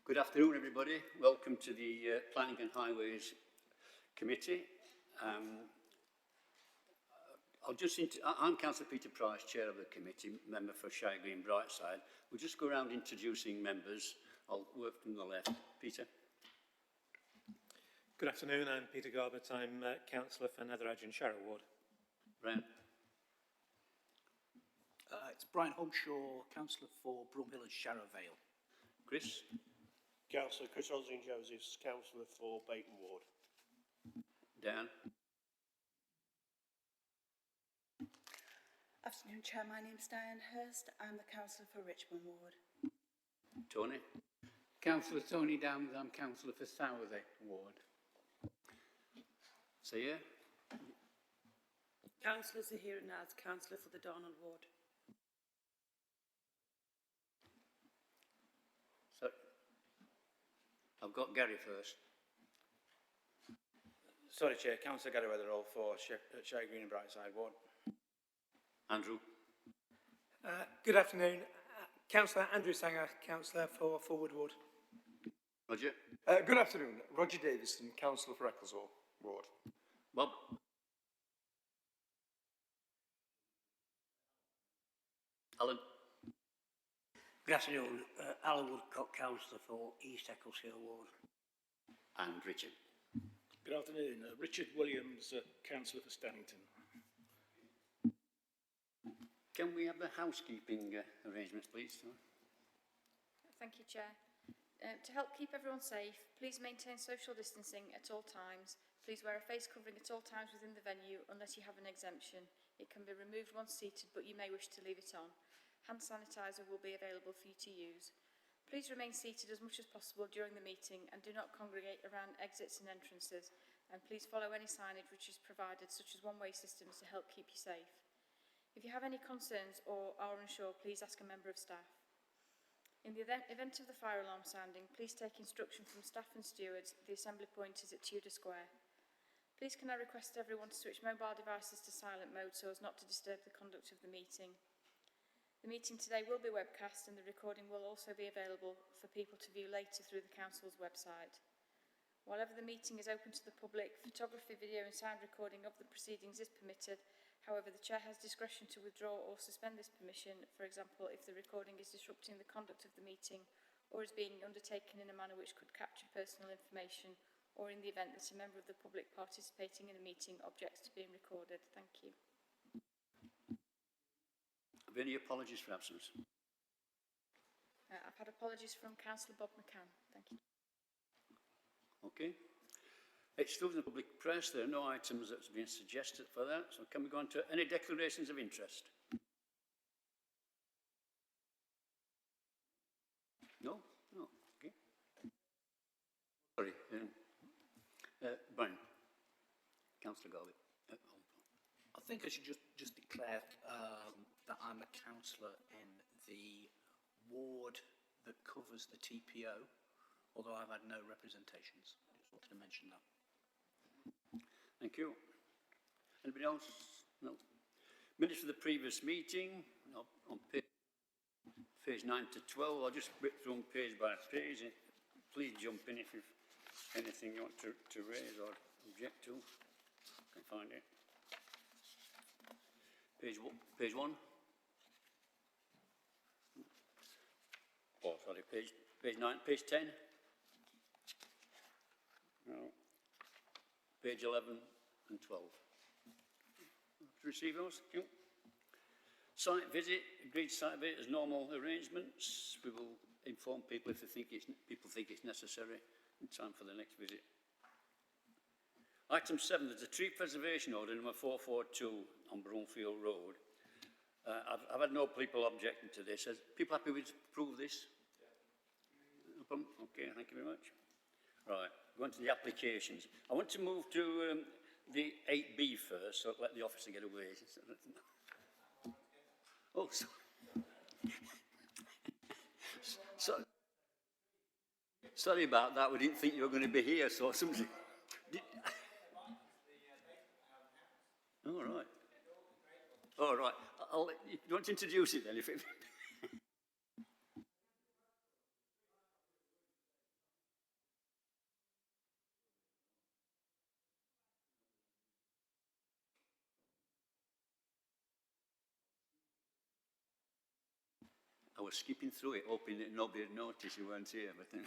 Good afternoon, everybody. Welcome to the Planning and Highways Committee. I'm Councillor Peter Price, Chair of the Committee, member for Shire Green Brightside. We'll just go around introducing members. I'll work from the left. Peter. Good afternoon, I'm Peter Garbett. I'm Councillor for Netherage and Sharrow Ward. Brian. It's Brian Hogshaw, Councillor for Broomfield and Sharrow Vale. Chris. Councillor Chris Josephs, Councillor for Bayton Ward. Dan. Afternoon, Chair. My name's Diane Hurst. I'm the Councillor for Richmond Ward. Tony. Councillor Tony Downs. I'm Councillor for Southay Ward. Sayre. Councillor Zahira Naz, Councillor for the Darnell Ward. So, I've got Gary first. Sorry, Chair. Councillor Gary Weatherall for Shire Green and Brightside Ward. Andrew. Good afternoon. Councillor Andrew Sanger, Councillor for Forward Ward. Roger. Good afternoon. Roger Davison, Councillor for Ecclesall Ward. Bob. Alan. Good afternoon. Alan Woodcock, Councillor for East Ecclesall Ward. And Richard. Good afternoon. Richard Williams, Councillor for Stannington. Can we have the housekeeping arrangements, please? Thank you, Chair. To help keep everyone safe, please maintain social distancing at all times. Please wear a face covering at all times within the venue unless you have an exemption. It can be removed once seated, but you may wish to leave it on. Hand sanitizer will be available for you to use. Please remain seated as much as possible during the meeting and do not congregate around exits and entrances. And please follow any signage which is provided, such as one-way systems, to help keep you safe. If you have any concerns or are unsure, please ask a member of staff. In the event of the fire alarm sounding, please take instruction from staff and stewards. The assembly point is at Tudor Square. Please can I request everyone to switch mobile devices to silent mode so as not to disturb the conduct of the meeting. The meeting today will be webcast and the recording will also be available for people to view later through the Council's website. While the meeting is open to the public, photography, video and sound recording of the proceedings is permitted. However, the Chair has discretion to withdraw or suspend this permission, for example, if the recording is disrupting the conduct of the meeting or is being undertaken in a manner which could capture personal information, or in the event that a member of the public participating in a meeting objects to being recorded. Thank you. Have any apologies for absence? I've had apologies from Councillor Bob McCann. Thank you. Okay. Excluding the public press, there are no items that's been suggested for that. So can we go on to any declarations of interest? No? No. Okay. Sorry. Brian. Councillor Garvey. I think I should just declare that I'm a councillor in the ward that covers the TPO, although I've had no representations. I just wanted to mention that. Thank you. Anybody else? No. Minutes of the previous meeting on page 9 to 12. I'll just whip through page by page. Please jump in if you've anything you want to raise or object to. I can find it. Page 1. Oh, sorry, page 9, page 10. No. Page 11 and 12. To receive those, thank you. Site visit, agreed site visit as normal arrangements. We will inform people if people think it's necessary in time for the next visit. Item 7, there's a tree preservation order number 442 on Broomfield Road. I've had no people objecting to this. Are people happy with approve this? Yeah. No problem? Okay, thank you very much. Right, going to the applications. I want to move to the 8B first, so let the officer get away. Oh, sorry about that. We didn't think you were going to be here, so somebody... All right. All right. You want to introduce it then? I was skipping through it, hoping that nobody would notice you weren't here, but then...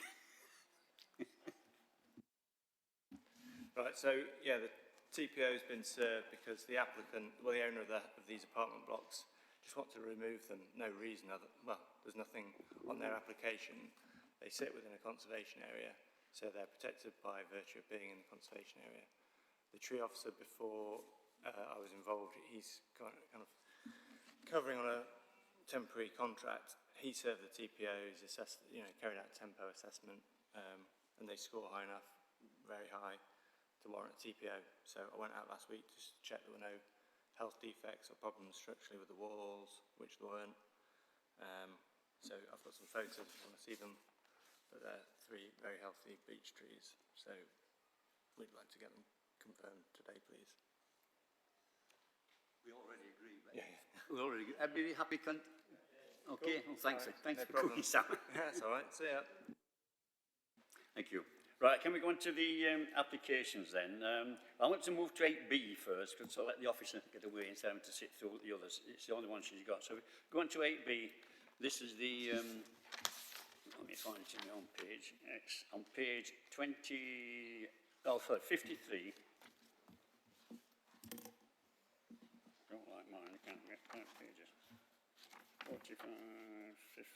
Right, so, yeah, the TPO has been served because the applicant, well, the owner of these apartment blocks, just want to remove them. No reason other, well, there's nothing on their application. They sit within a conservation area, so they're protected by virtue of being in the conservation area. The tree officer, before I was involved, he's kind of covering on a temporary contract. He served the TPO, he's assessed, you know, carried out a tempo assessment, and they score high enough, very high, to warrant a TPO. So I went out last week to check there were no health defects or problems structurally with the walls, which there weren't. So I've got some photos if you want to see them, but they're 3 very healthy beech trees. So we'd like to get them confirmed today, please. We already agree, right? Yeah. We already agree. I'd be happy. Okay, well, thanks. Right, Thanks no for problem. coming, Sam. That's all right. See ya. Thank you. Right, can we go on to the applications then? I want to move to 8B first, because I'll let the officer get away instead of having to sit through the others. It's the only one she's got. So go on to 8B. This is the, let me find it in my own page. It's on page 53. Don't like mine, I can't get that pages. 45, 50.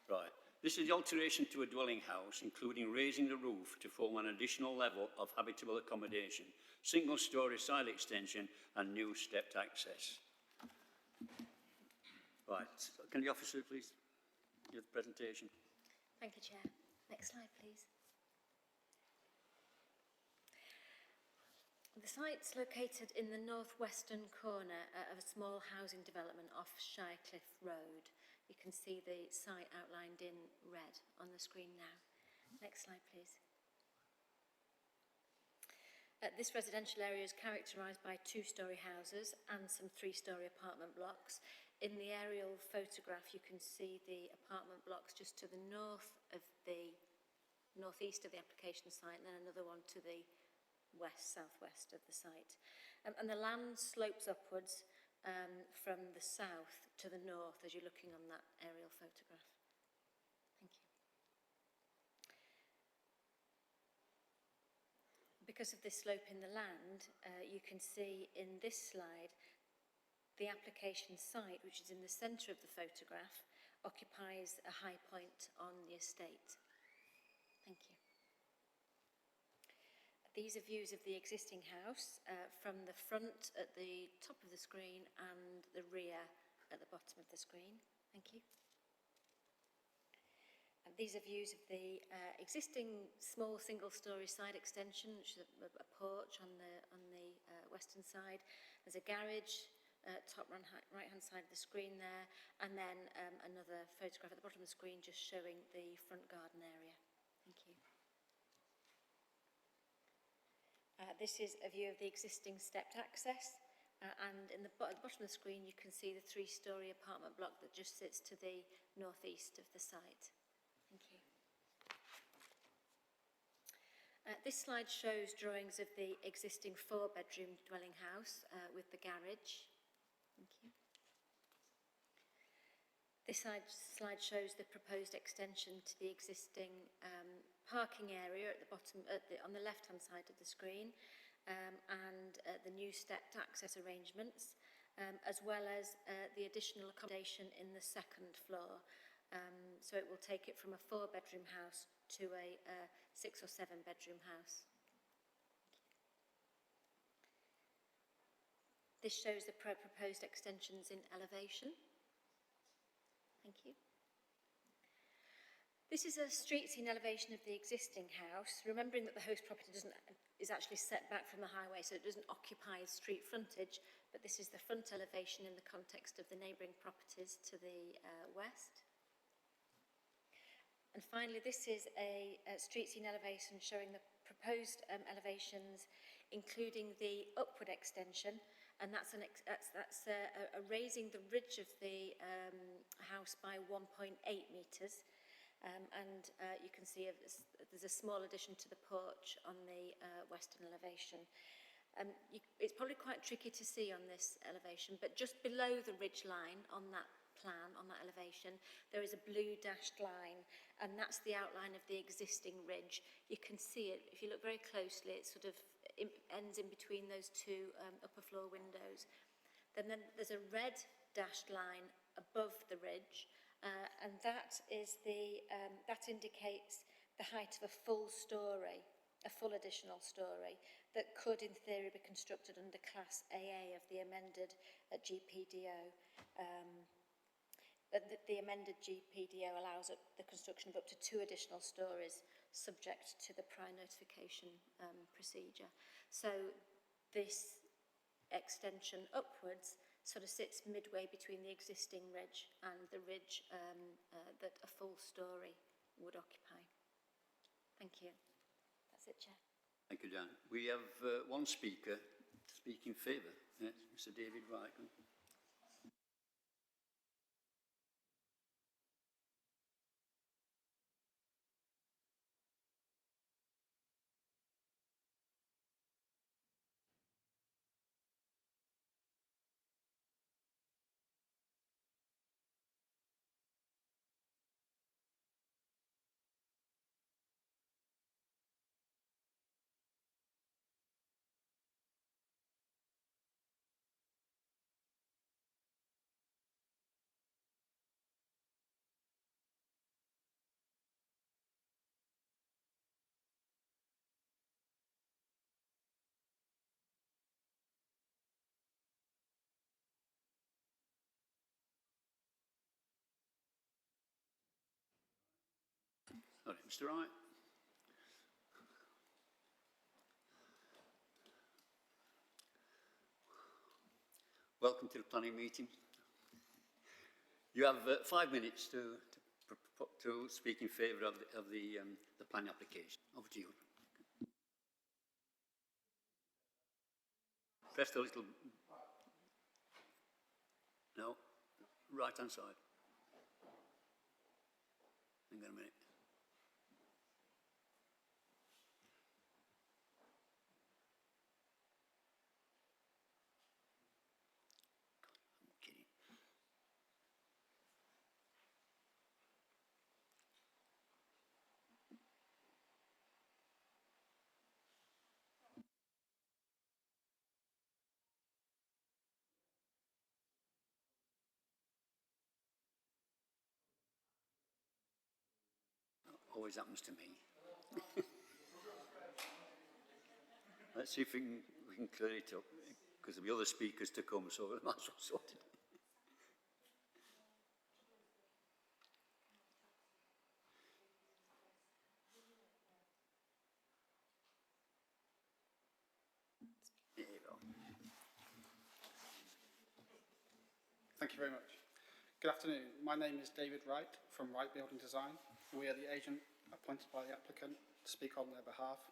Right. This is the alteration to a dwelling house, including raising the roof to form an additional level of habitable accommodation, single-storey side extension and new stepped access. Right. Can the officer please give the presentation? Thank you, Chair. Next slide, please. The site's located in the northwestern corner of a small housing development off Shirecliff Road. You can see the site outlined in red on the screen now. Next slide, please. This residential area is characterised by 2-storey houses and some 3-storey apartment blocks. In the aerial photograph, you can see the apartment blocks just to the north of the northeast of the application site, and then another one to the southwest of the site. And the land slopes upwards from the south to the north as you're looking on that aerial photograph. Thank you. Because of this slope in the land, you can see in this slide the application site, which is in the centre of the photograph, occupies a high point on the estate. Thank you. These are views of the existing house from the front at the top of the screen and the rear at the bottom of the screen. Thank you. And these are views of the existing small single-storey side extension, which is a porch on the western side. There's a garage, top right-hand side of the screen there, and then another photograph at the bottom of the screen just showing the front garden area. Thank you. This is a view of the existing stepped access, and at the bottom of the screen you can see the 3-storey apartment block that just sits to the northeast of the site. Thank you. This slide shows drawings of the existing 4-bedroom dwelling house with the garage. Thank you. This slide shows the proposed extension to the existing parking area at the bottom, on the left-hand side of the screen, and the new stepped access arrangements, as well as the additional accommodation in the 2nd floor. So it will take it from a 4-bedroom house to a 6 or 7-bedroom house. This shows the proposed extensions in elevation. Thank you. This is a street scene elevation of the existing house, remembering that the host property is actually set back from the highway, so it doesn't occupy street frontage, but this is the front elevation in the context of the neighbouring properties to the west. And finally, this is a street scene elevation showing the proposed elevations, including the upward extension, and that's a raising the ridge of the house by 1.8 metres. And you can see there's a small addition to the porch on the western elevation. It's probably quite tricky to see on this elevation, but just below the ridge line on that plan, on that elevation, there is a blue dashed line, and that's the outline of the existing ridge. You can see it, if you look very closely, it sort of ends in between those two upper floor windows. Then there's a red dashed line above the ridge, and that is that indicates the height of a full story, a full additional story, that could in theory be constructed under Class AA of the amended GPDO. The amended GPDO allows the construction of up to 2 additional stories subject to the prior notification procedure. So this extension upwards sort of sits midway between the existing ridge and the ridge that a full story would occupy. Thank you. That's it, Chair. Thank you, Dan. We have one speaker to speak in favour. Yes, Mr. David Wright. All right, Mr. Wright. Welcome to the planning meeting. You have 5 minutes to speak in favour of the planning application. Over to you. Press the little... No, right-hand side. Hang on a minute. Always happens to me. Let's see if we can clear it up, because there'll be other speakers to come, so we might as well sort it. There you go. Thank you very much. Good afternoon. My name is David Wright from Wright Building Design. We are the agent appointed by the applicant to speak on their behalf.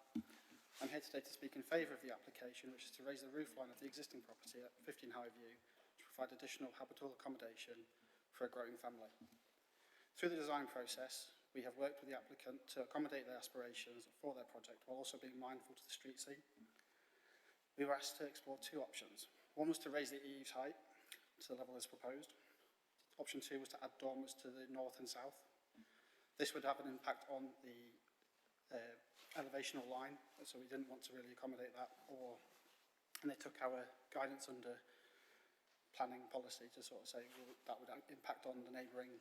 I'm here today to speak in favour of the application, which is to raise the roof line of the existing property at 15 Hive to provide additional habitable accommodation for a growing family. Through the design process, we have worked with the applicant to accommodate their aspirations for their project while also being mindful to the street scene. We were asked to explore 2 options. One was to raise the eaves height to the level as proposed. Option 2 was to add dormers to the north and south. This would have an impact on the elevational line, so we didn't want to really accommodate that, and they took our guidance under planning policy to sort of say, well, that would impact on the neighbouring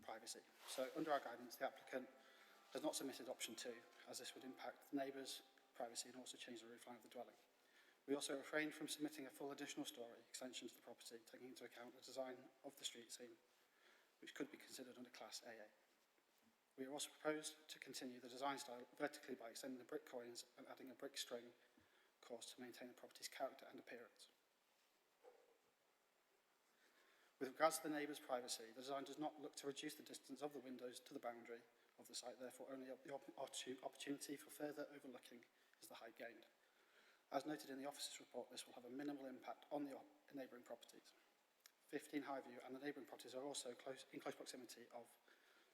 privacy. So under our guidance, the applicant has not submitted option 2, as this would impact the neighbours' privacy and also change the roof line of the dwelling. We also refrained from submitting a full additional story extension to the property, taking into account the design of the street scene, which could be considered under Class AA. We have also proposed to continue the design style vertically by extending the brick coins and adding a brick string course to maintain the property's character and appearance. With regards to the neighbours' privacy, the design does not look to reduce the distance of the windows to the boundary of the site, therefore only the opportunity for further overlooking is the height gained. As noted in the officer's report, this will have a minimal impact on the neighbouring properties. 15 Highview and the neighbouring properties are also in close proximity of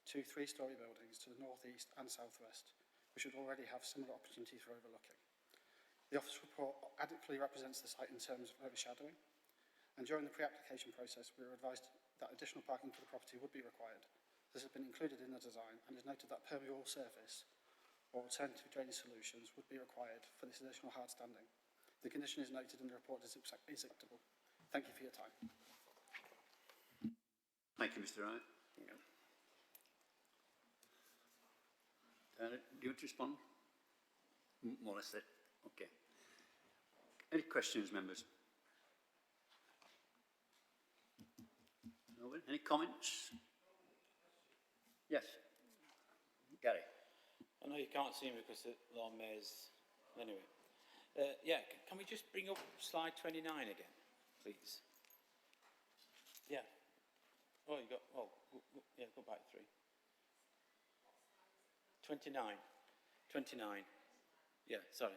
2 3-storey buildings to the north east and south west, which would already have similar opportunities for overlooking. The office report adequately represents the site in terms of overshadowing, and during the pre-application process we were advised that additional parking for the property would be required. This has been included in the design and is noted that permeable surface or alternative drainage solutions would be required for this additional hard standing. The condition is noted in the report as acceptable. Thank you for your time. Thank you, Mr. Wright. Do you want to respond? More or less it. Okay. Any questions, members? No one? Any comments? Yes. Gary. I know you can't see me because the lawn mayor's... Anyway. Yeah, can we just bring up slide 29 again, please? Yeah. Oh, you got... Oh, yeah, go back 3. 29. 29. Yeah, sorry.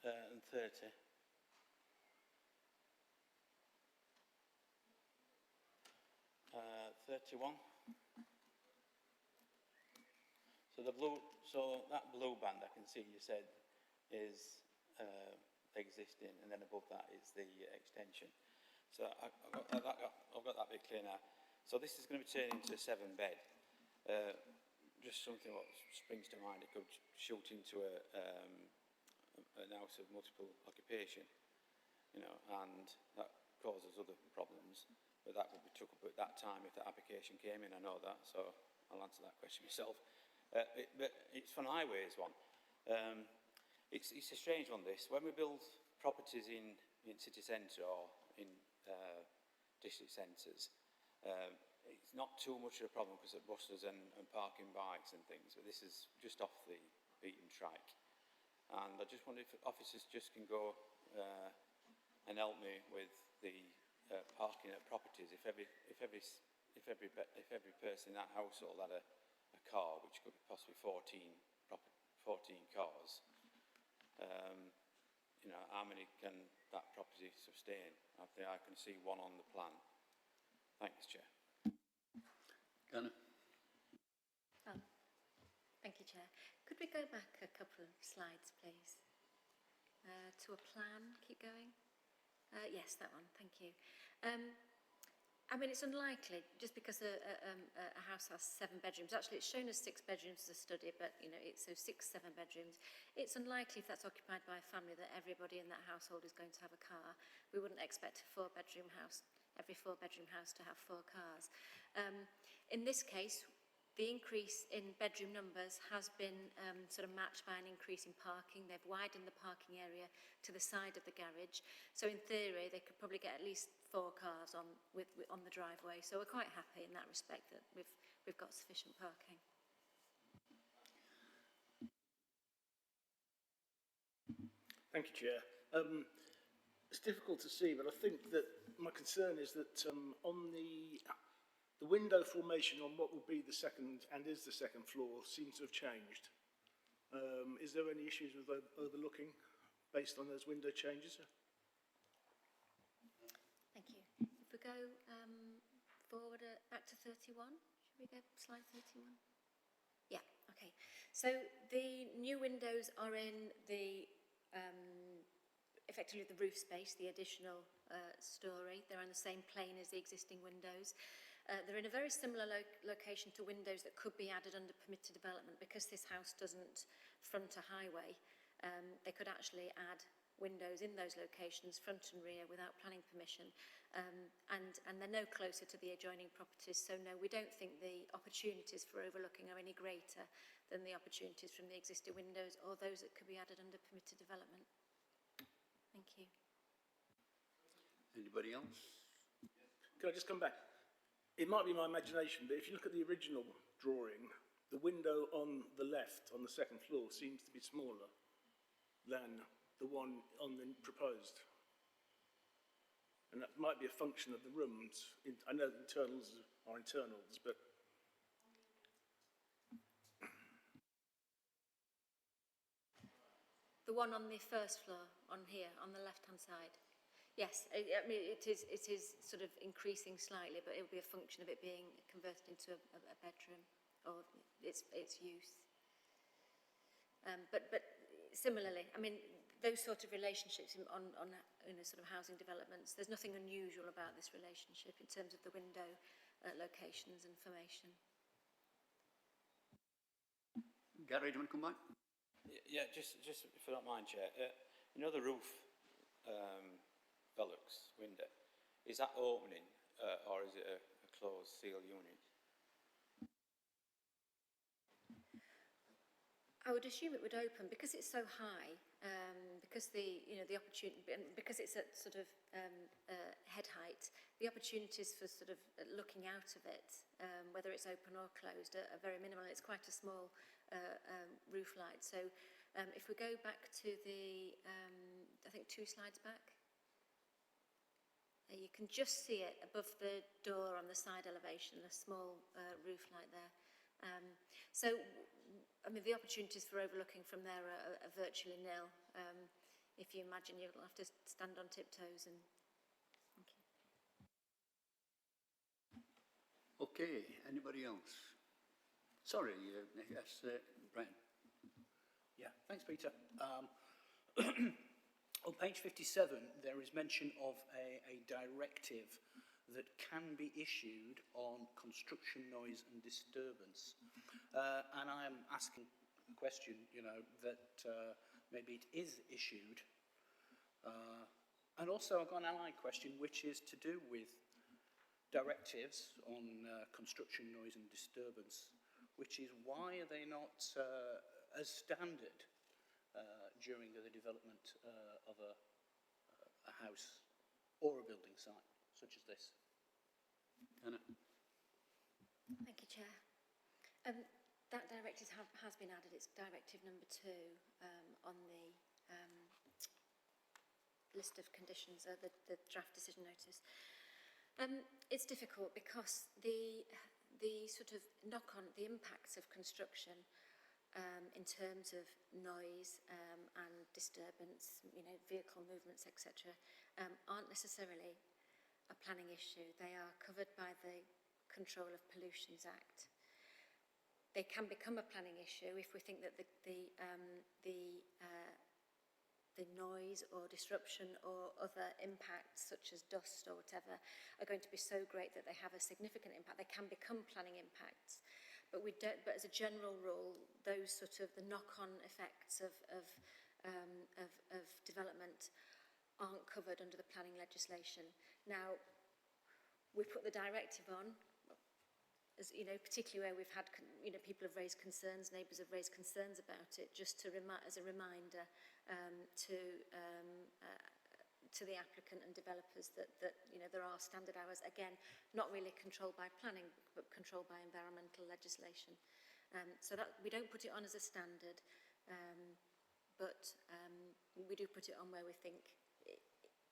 And 30. Uh, 31. So that blue band I can see you said is existing, and then above that is the extension. So I've got that bit clear now. So this is going to be turned into a 7-bed. Just something what springs to mind. It could shoot into an house of multiple occupation, you know, and that causes other problems. But that would be took up at that time if the application came in. I know that, so I'll answer that question myself. But it's for an highways one. It's a strange one, this. When we build properties in city centre or in district centres, it's not too much of a problem because of buses and parking bikes and things, but this is just off the beaten track. And I just wonder if officers just can go and help me with the parking at properties. If every person in that household had a car, which could be possibly 14 cars, you know, how many can that property sustain? I think I can see one on the plan. Thanks, Chair. Gunnar. Thank you, Chair. Could we go back a couple of slides, please? To a plan, keep going. Yes, that one, thank you. I mean, it's unlikely, just because a house has 7 bedrooms. Actually, it's shown as 6 bedrooms as a study, but, you know, it's so 6, 7 bedrooms. It's unlikely if that's occupied by a family that everybody in that household is going to have a car. We wouldn't expect a 4-bedroom house, every 4-bedroom house to have 4 cars. In this case, the increase in bedroom numbers has been sort of matched by an increase in parking. They've widened the parking area to the side of the garage. So in theory, they could probably get at least 4 cars on the driveway. So we're quite happy in that respect that we've got sufficient parking. Thank you, Chair. It's difficult to see, but I think that my concern is that on the window formation on what will be the second and is the second floor seems to have changed. Is there any issues with overlooking based on those window changes? Thank you. If we go forward back to 31, should we go slide 31? Yeah, okay. So the new windows are in the effectively the roof space, the additional storey. They're on the same plane as the existing windows. They're in a very similar location to windows that could be added under permitted development. Because this house doesn't front a highway, they could actually add windows in those locations, front and rear, without planning permission. And they're no closer to the adjoining properties, so no, we don't think the opportunities for overlooking are any greater than the opportunities from the existing windows or those that could be added under permitted development. Thank you. Anybody else? Can I just come back? It might be my imagination, but if you look at the original drawing, the window on the left, on the second floor, seems to be smaller than the one on the proposed. And that might be a function of the rooms. I know the internals are internals, but... The one on the first floor, on here, on the left-hand side. Yes, I mean, it is sort of increasing slightly, but it will be a function of it being converted into a bedroom or its use. But similarly, I mean, those sort of relationships on sort of housing developments, there's nothing unusual about this relationship in terms of the window locations and formation. Gary, do you want to come back? Yeah, just if I don't mind, Chair. You know the roof Velux window, is that opening or is it a closed seal unit? I would assume it would open because it's so high, because the opportunity, because it's at sort of head height, the opportunities for sort of looking out of it, whether it's open or closed, are very minimal. It's quite a small roof light. So if we go back to the, I think 2 slides back, you can just see it above the door on the side elevation, a small roof light there. So, I mean, the opportunities for overlooking from there are virtually nil. If you imagine, you'll have to stand on tiptoes. And Okay, anybody else? Sorry, yes, Brian. Yeah, thanks, Peter. On page 57, there is mention of a directive that can be issued on construction noise and disturbance. And I am asking a question, that maybe it is issued. And also I've got an allied question, which is to do with directives on construction noise and disturbance, which is why are they not as standard during the development of a house or a building site such as this? Anna? Thank you, Chair. That directive has been added. It's directive number 2 on the list of conditions, the draft decision notice. It's difficult because the sort of knock-on, the impacts of construction in terms of noise and disturbance, vehicle movements, etc., aren't necessarily a planning issue. They are covered by the Control of Pollutions Act. They can become a planning issue if we think that the noise or disruption or other impacts, such as dust or whatever, are going to be so great that they have a significant impact. They can become planning impacts. But we don't. But as a general rule, those sort of the knock-on effects of development aren't covered under the planning legislation. Now, we put the directive on, as particularly where we've had people have raised concerns, neighbours have raised concerns about it, just to as a reminder to the applicant and developers that there are standard hours, again, not really controlled by planning, but controlled by environmental legislation. So that we don't put it on as a standard, but we do put it on where we think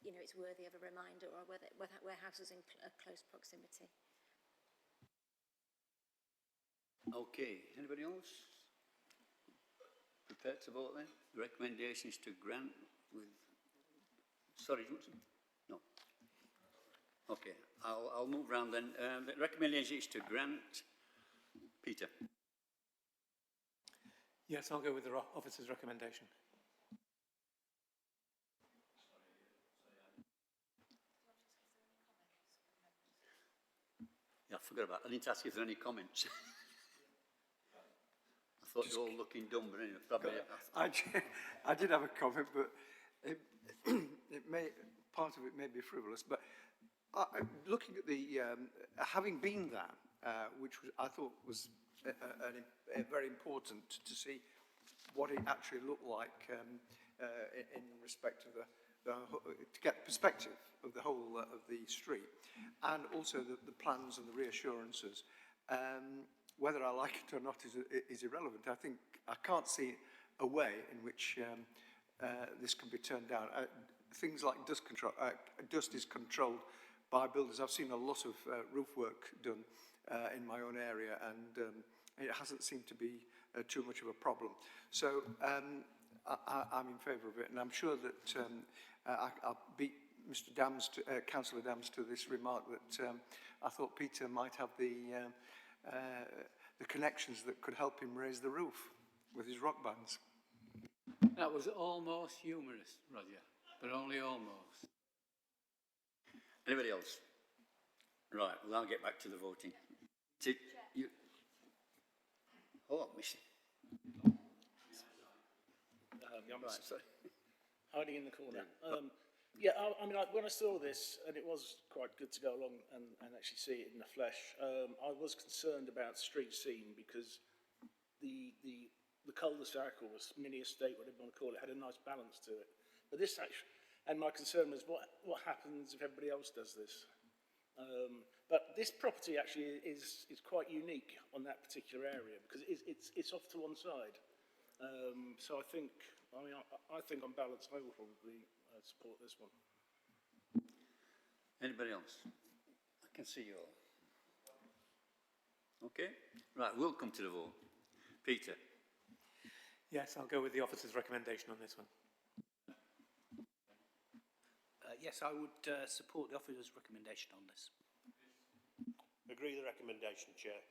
it's worthy of a reminder, or where houses in close proximity. Okay, anybody else? Prepared to vote then? The recommendation is to grant with... Sorry, no. Okay, I'll move round then. The recommendation is to grant. Peter? Yes, I'll go with the officer's recommendation. Yeah, I forgot about it. I didn't ask if there are any comments. I thought you were all looking dumb, but anyway, probably... I did have a comment, but part of it may be frivolous, but looking at the, having been there, which I thought was very important to see what it actually looked like in respect of to get perspective of the whole of the street, and also the plans and the reassurances. Whether I like it or not is irrelevant. I think I can't see a way in which this can be turned down. Things like dust control, dust is controlled by builders. I've seen a lot of roof work done in my own area, and it hasn't seemed to be too much of a problem. So I'm in favour of it, and I'm sure that I'll beat Mr. Dams, Councillor Dams, to this remark that I thought Peter might have the connections that could help him raise the roof with his rock bands. That was almost humorous, Roger, but only almost. Anybody else? Right, well, I'll get back to the voting. You... Oh, Miss. Right, sorry. Hiding in the corner. Yeah, I mean, when I saw this, and it was quite good to go along and actually see it in the flesh, I was concerned about street scene because the cul-de-sac or mini estate, whatever you want to call it, had a nice balance to it. But this actually, and my concern was what happens if everybody else does this? But this property actually is quite unique on that particular area because it's off to one side. So I think on balance, I will probably support this one. Anybody else? I can see you all. Okay, right, we'll come to the vote. Peter? Yes, I'll go with the officer's recommendation on this one. Yes, I would support the officer's recommendation on this. Agree the recommendation, Chair.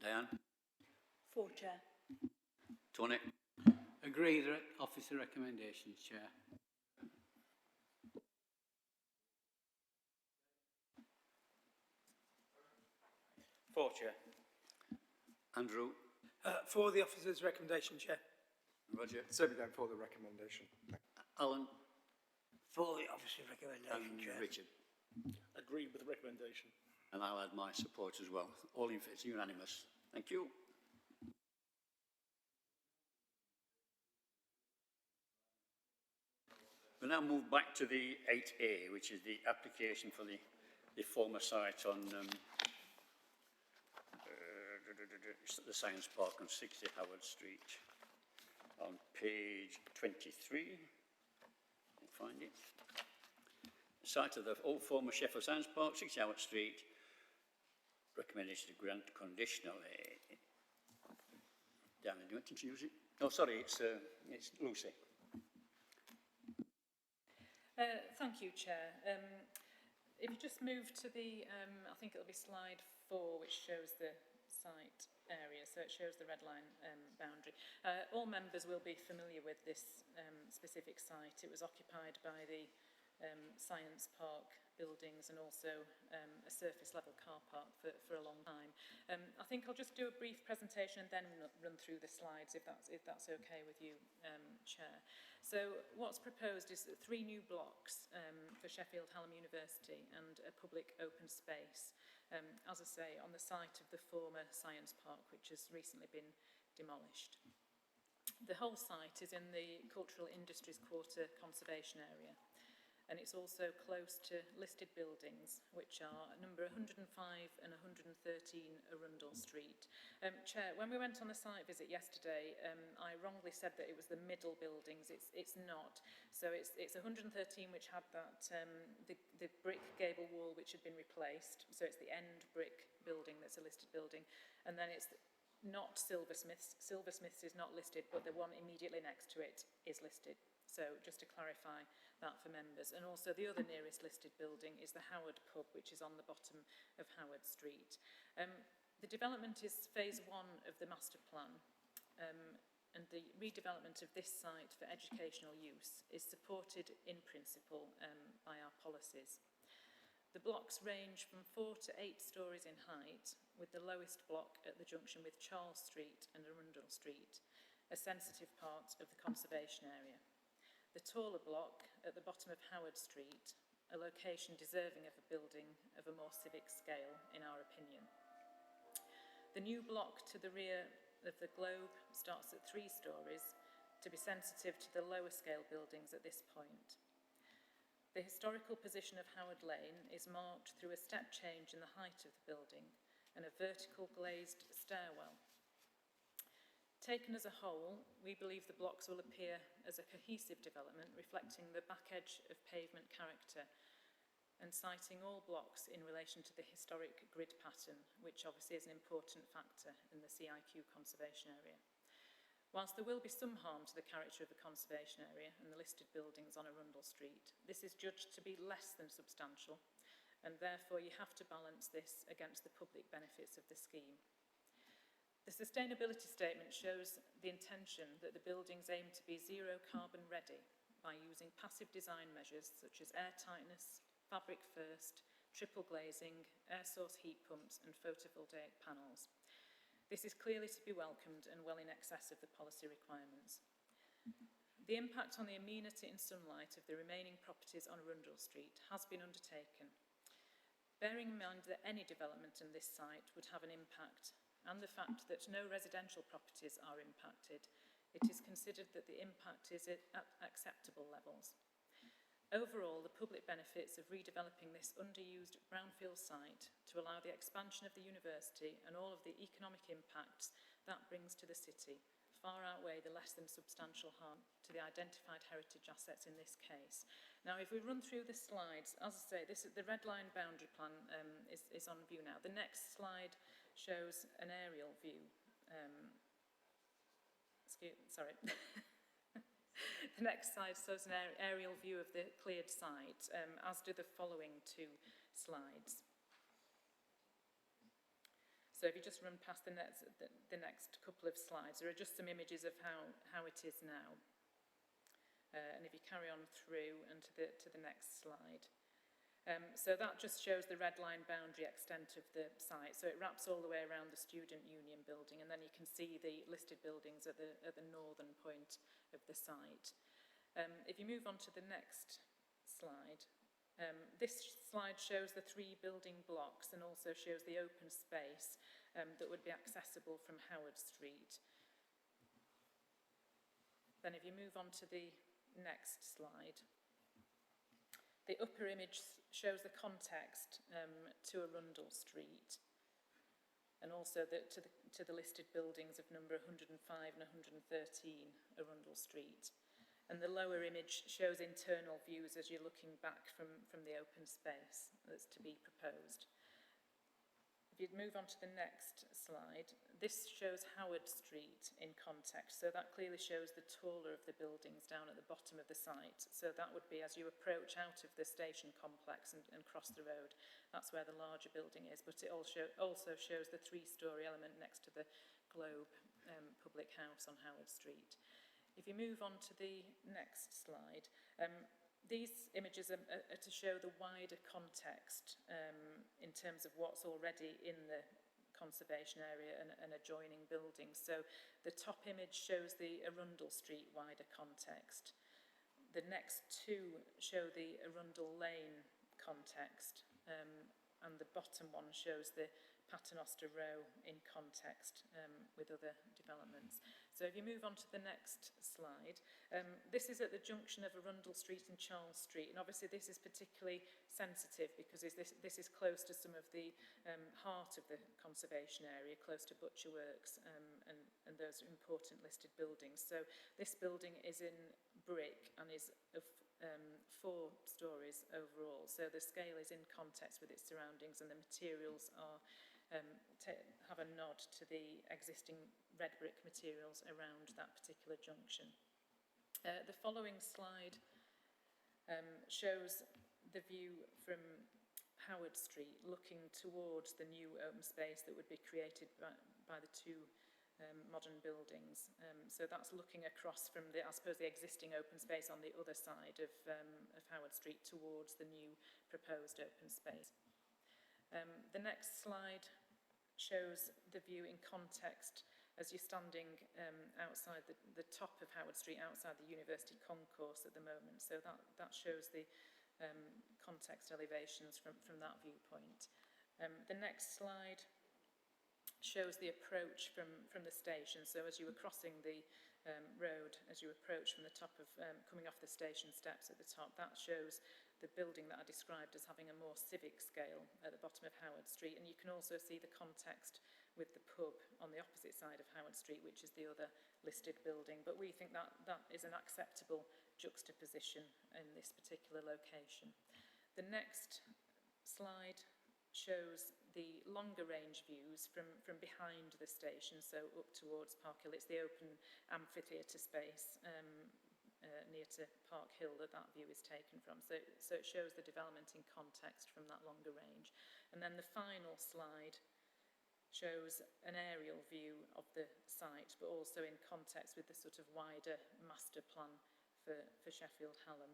Diane? For, Chair. Tony? Agree the officer recommendations, Chair. For, Chair. Andrew? For the officer's recommendation, Chair. Roger? Certainly going for the recommendation. Alan? For the officer's recommendation, And Chair. Richard? Agree with the recommendation. And I'll add my support as well. All in favour, it's unanimous. Thank you. We now move back to the 8A, which is the application for the former site on the Science Park on 60 Howard Street. On page 23, I'll find it. The site of the old former Sheffield Science Park, 60 Howard Street. Recommendation to grant conditionally. Dan, do you want to introduce it? Oh, sorry, it's Lucy. Thank you, Chair. If you just move to the, I think it'll be slide 4, which shows the site area, so it shows the red line boundary. All members will be familiar with this specific site. It was occupied by the Science Park buildings and also a surface level car park for a long time. I think I'll just do a brief presentation and then run through the slides if that's okay with you, Chair. So what's proposed is 3 new blocks for Sheffield Hallam University and a public open space, as I say, on the site of the former Science Park, which has recently been demolished. The whole site is in the Cultural Industries Quarter conservation area, and it's also close to listed buildings, which are number 105 and 113 Arundel Street. Chair, when we went on the site visit yesterday, I wrongly said that it was the middle buildings. It's not. So it's 113, which had that the brick gable wall, which had been replaced. So it's the end brick building that's a listed building, and then it's not Silversmiths. Silversmiths is not listed, but the one immediately next to it is listed. So just to clarify that for members. And also the other nearest listed building is the Howard pub, which is on the bottom of Howard Street. The development is phase 1 of the master plan, and the redevelopment of this site for educational use is supported in principle by our policies. The blocks range from 4 to 8 stories in height, with the lowest block at the junction with Charles Street and Arundel Street, a sensitive part of the conservation area. The taller block at the bottom of Howard Street, a location deserving of a building of a more civic scale, in our opinion. The new block to the rear of the Globe starts at 3 stories to be sensitive to the lower scale buildings at this point. The historical position of Howard Lane is marked through a step change in the height of the building and a vertical glazed stairwell. Taken as a whole, we believe the blocks will appear as a cohesive development reflecting the back edge of pavement character and citing all blocks in relation to the historic grid pattern, which obviously is an important factor in the CIQ conservation area. Whilst there will be some harm to the character of the conservation area and the listed buildings on Arundel Street, this is judged to be less than substantial, and therefore you have to balance this against the public benefits of the scheme. The sustainability statement shows the intention that the buildings aim to be zero carbon ready by using passive design measures such as air tightness, fabric first, triple glazing, air source heat pumps and photovoltaic panels. This is clearly to be welcomed and well in excess of the policy requirements. The impact on the amenity and sunlight of the remaining properties on Arundel Street has been undertaken. Bearing in mind that any development in this site would have an impact, and the fact that no residential properties are impacted, it is considered that the impact is at acceptable levels. Overall, the public benefits of redeveloping this underused brownfield site to allow the expansion of the university and all of the economic impacts that brings to the city far outweigh the less than substantial harm to the identified heritage assets in this case. Now, if we run through the slides, as I say, the red line boundary plan is on view now. The next slide shows an aerial view. The next slide shows an aerial view of the cleared site, as do the following two slides. So if you just run past the next couple of slides, there are just some images of how it is now. And if you carry on through and to the next slide. So that just shows the red line boundary extent of the site. So it wraps all the way around the Student Union building, and then you can see the listed buildings at the northern point of the site. If you move on to the next slide, this slide shows the 3 building blocks and also shows the open space that would be accessible from Howard Street. Then if you move on to the next slide, the upper image shows the context to Arundel Street and also to the listed buildings of number 105 and 113 Arundel Street. And the lower image shows internal views as you're looking back from the open space that's to be proposed. If you'd move on to the next slide, this shows Howard Street in context. So that clearly shows the taller of the buildings down at the bottom of the site. So that would be as you approach out of the station complex and cross the road. That's where the larger building is, but it also shows the 3-storey element next to the Globe public house on Howard Street. If you move on to the next slide, these images are to show the wider context in terms of what's already in the conservation area and adjoining buildings. So the top image shows the Arundel Street wider context. The next two show the Arundel Lane context, and the bottom one shows the Paternoster Row in context with other developments. So if you move on to the next slide, this is at the junction of Arundel Street and Charles Street, and obviously this is particularly sensitive because this is close to some of the heart of the conservation area, close to Butcher Works and those important listed buildings. So this building is in brick and is of 4 stories overall. So the scale is in context with its surroundings, and the materials are have a nod to the existing red brick materials around that particular junction. The following slide shows the view from Howard Street looking towards the new open space that would be created by the 2 modern buildings. So that's looking across from the existing open space on the other side of Howard Street towards the new proposed open space. The next slide shows the view in context as you're standing outside the top of Howard Street, outside the University Concourse at the moment. So that shows the context elevations from that viewpoint. The next slide shows the approach from the station. So as you were crossing the road, as you approach from the top of, coming off the station steps at the top, that shows the building that I described as having a more civic scale at the bottom of Howard Street. And you can also see the context with the pub on the opposite side of Howard Street, which is the other listed building. But we think that is an acceptable juxtaposition in this particular location. The next slide shows the longer range views from behind the station, so up towards Park Hill. It's the open amphitheatre space near to Park Hill that view is taken from. So it shows the development in context from that longer range. And then the final slide shows an aerial view of the site, but also in context with the sort of wider master plan for Sheffield Hallam.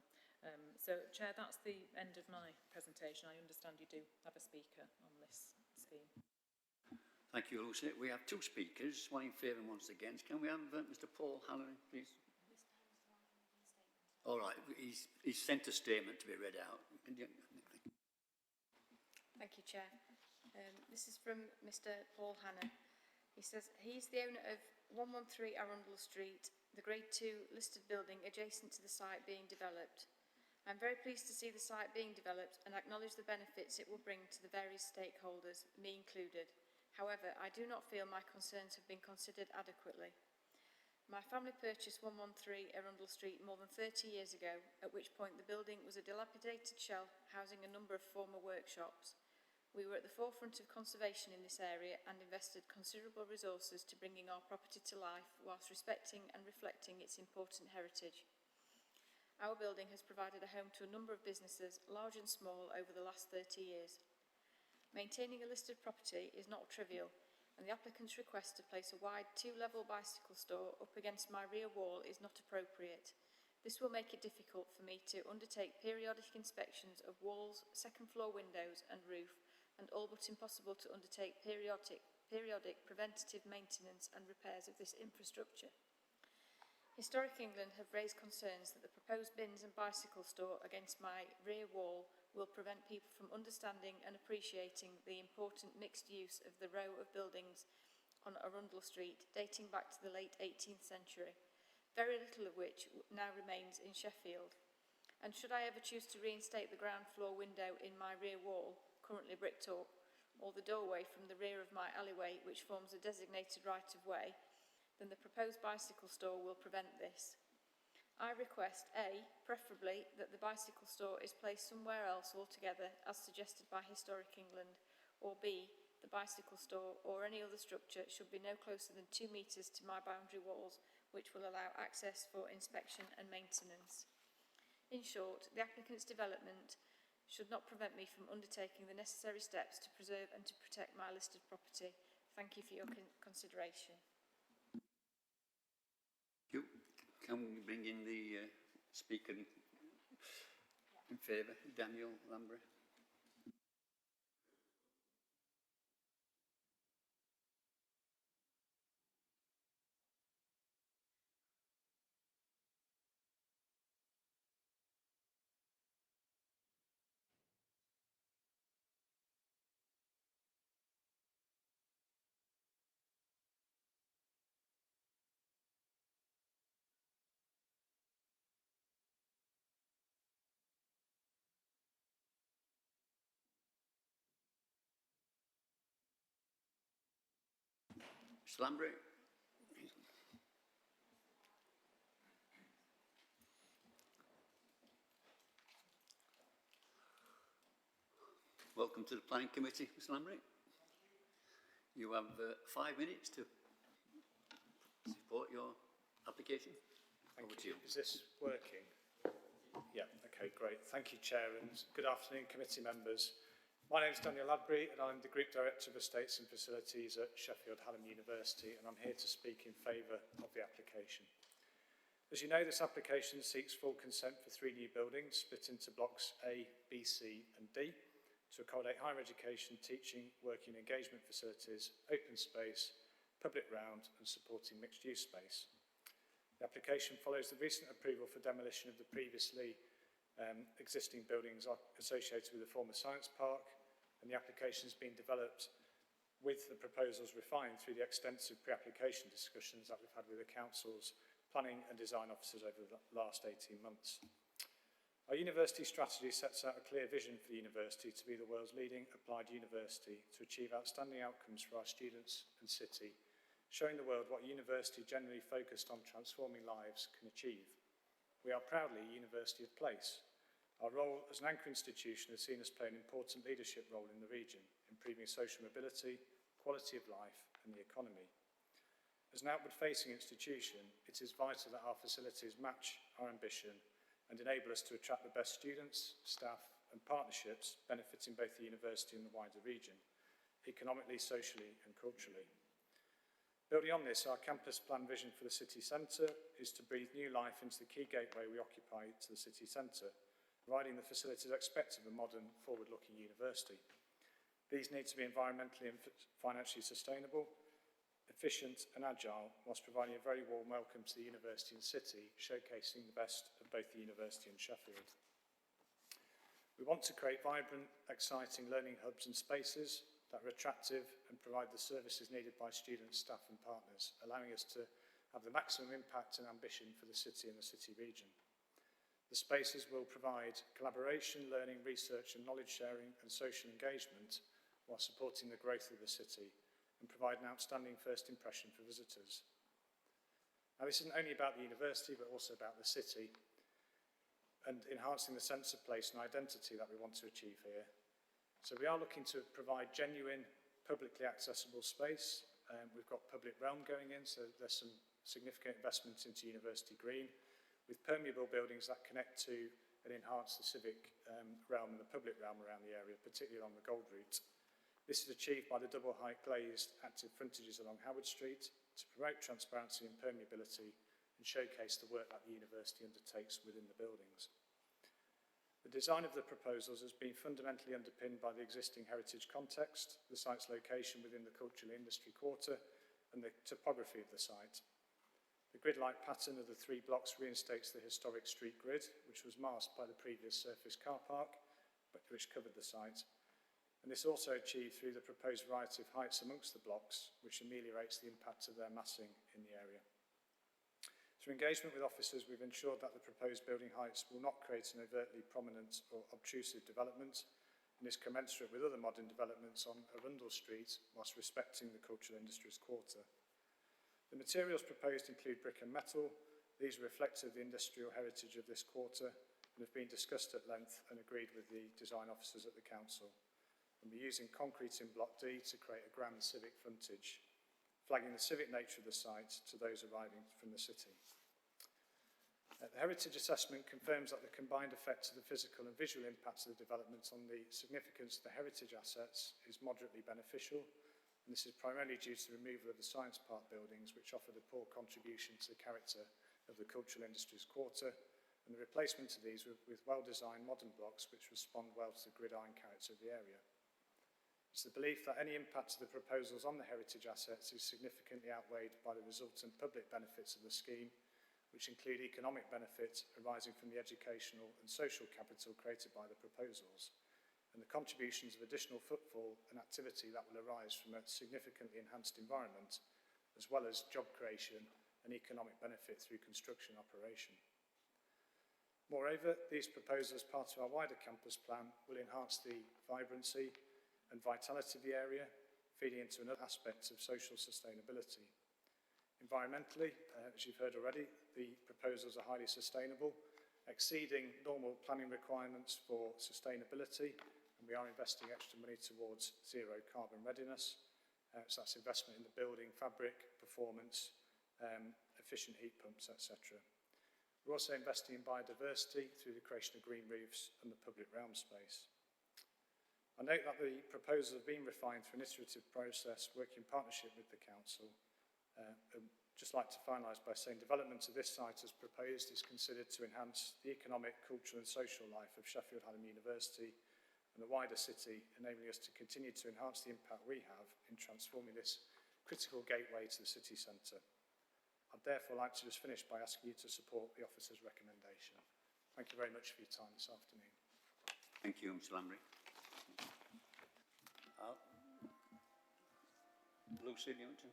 So, Chair, that's the end of my presentation. I understand you do have a speaker on this scheme. Thank you, Lucy. We have two speakers, one in favour and one against. Can we have Mr Paul Halloran, please? All right, he's sent a statement to be read out. Thank you, Chair. This is from Mr Paul Hanna. He says he's the owner of 113 Arundel Street, the Grade 2 listed building adjacent to the site being developed. I'm very pleased to see the site being developed and acknowledge the benefits it will bring to the various stakeholders, me included. However, I do not feel my concerns have been considered adequately. My family purchased 113 Arundel Street more than 30 years ago, at which point the building was a dilapidated shell housing a number of former workshops. We were at the forefront of conservation in this area and invested considerable resources to bringing our property to life whilst respecting and reflecting its important heritage. Our building has provided a home to a number of businesses, large and small, over the last 30 years. Maintaining a listed property is not trivial, and the applicant's request to place a wide two-level bicycle store up against my rear wall is not appropriate. This will make it difficult for me to undertake periodic inspections of walls, second-floor windows and roof, and all but impossible to undertake periodic preventative maintenance and repairs of this infrastructure. Historic England have raised concerns that the proposed bins and bicycle store against my rear wall will prevent people from understanding and appreciating the important mixed use of the row of buildings on Arundel Street dating back to the late 18th century, very little of which now remains in Sheffield. And should I ever choose to reinstate the ground floor window in my rear wall, currently bricked up, or the doorway from the rear of my alleyway, which forms a designated right-of-way, then the proposed bicycle store will prevent this. I request A, preferably that the bicycle store is placed somewhere else altogether, as suggested by Historic England, or B, the bicycle store or any other structure should be no closer than 2 metres to my boundary walls, which will allow access for inspection and maintenance. In short, the applicant's development should not prevent me from undertaking the necessary steps to preserve and to protect my listed property. Thank you for your consideration. Thank you. Can we bring in the speaker in favour, Daniel Lambry? Mr Lambry? Welcome to the Planning Committee, Mr Lambry. You have 5 minutes to support your application. Over to you. Is this working? Yeah, okay, great. Thank you, Chair, and good afternoon, committee members. My name is Daniel Ladbury, and I'm the Group Director of Estates and Facilities at Sheffield Hallam University, and I'm here to speak in favour of the application. As you know, this application seeks full consent for 3 new buildings split into blocks A, B, C and D to accommodate higher education, teaching, working engagement facilities, open space, public round and supporting mixed-use space. The application follows the recent approval for demolition of the previously existing buildings associated with the former science park, and the application has been developed with the proposals refined through the extensive pre-application discussions that we've had with the council's planning and design officers over the last 18 months. Our university strategy sets out a clear vision for the university to be the world's leading applied university to achieve outstanding outcomes for our students and city, showing the world what a university generally focused on transforming lives can achieve. We are proudly a university of place. Our role as an anchor institution has seen us play an important leadership role in the region, improving social mobility, quality of life and the economy. As an outward-facing institution, it is vital that our facilities match our ambition and enable us to attract the best students, staff and partnerships benefiting both the university and the wider region. economically, socially and culturally. Building on this, our campus plan vision for the city centre is to breathe new life into the key gateway we occupy to the city centre, providing the facilities expected of a modern, forward-looking university. These need to be environmentally and financially sustainable, efficient and agile, whilst providing a very warm welcome to the university and city, showcasing the best of both the university and Sheffield. We want to create vibrant, exciting learning hubs and spaces that are attractive and provide the services needed by students, staff and partners, allowing us to have the maximum impact and ambition for the city and the city region. The spaces will provide collaboration, learning, research and knowledge sharing and social engagement while supporting the growth of the city and provide an outstanding first impression for visitors. Now, this isn't only about the university but also about the city and enhancing the sense of place and identity that we want to achieve here. So we are looking to provide genuine, publicly accessible space. We've got public realm going in, so there's some significant investments into University Green, with permeable buildings that connect to and enhance the civic realm and the public realm around the area, particularly along the Gold Route. This is achieved by the double height glazed active frontages along Howard Street to promote transparency and permeability and showcase the work that the university undertakes within the buildings. The design of the proposals has been fundamentally underpinned by the existing heritage context, the site's location within the cultural industry quarter, and the topography of the site. The grid-like pattern of the 3 blocks reinstates the historic street grid, which was masked by the previous surface car park, but which covered the site. And this also achieved through the proposed variety of heights amongst the blocks, which ameliorates the impact of their massing in the area. Through engagement with officers, we've ensured that the proposed building heights will not create an overtly prominent or obtrusive development and is commensurate with other modern developments on Arundel Street whilst respecting the cultural industries quarter. The materials proposed include brick and metal. These are reflective of the industrial heritage of this quarter and have been discussed at length and agreed with the design officers at the council. And we're using concrete in Block D to create a grand civic frontage, flagging the civic nature of the site to those arriving from the city. The heritage assessment confirms that the combined effect of the physical and visual impacts of the development on the significance of the heritage assets is moderately beneficial, and this is primarily due to the removal of the science park buildings, which offered a poor contribution to the character of the cultural industries quarter, and the replacement of these with well-designed modern blocks which respond well to the gridiron character of the area. It's the belief that any impact of the proposals on the heritage assets is significantly outweighed by the resultant public benefits of the scheme, which include economic benefits arising from the educational and social capital created by the proposals, and the contributions of additional footfall and activity that will arise from a significantly enhanced environment, as well as job creation and economic benefit through construction operation. Moreover, these proposals, part of our wider campus plan, will enhance the vibrancy and vitality of the area, feeding into another aspect of social sustainability. Environmentally, as you've heard already, the proposals are highly sustainable, exceeding normal planning requirements for sustainability, and we are investing extra money towards zero carbon readiness. So that's investment in the building, fabric, performance, efficient heat pumps, etc. We're also investing in biodiversity through the creation of green roofs and the public realm space. I note that the proposals have been refined through an iterative process, working in partnership with the council. I'd just like to finalise by saying development of this site as proposed is considered to enhance the economic, cultural and social life of Sheffield Hallam University and the wider city, enabling us to continue to enhance the impact we have in transforming this critical gateway to the city centre. I'd therefore like to just finish by asking you to support the officer's recommendation. Thank you very much for your time this afternoon. Thank you, Mr Lambry. Lucy, do you want to?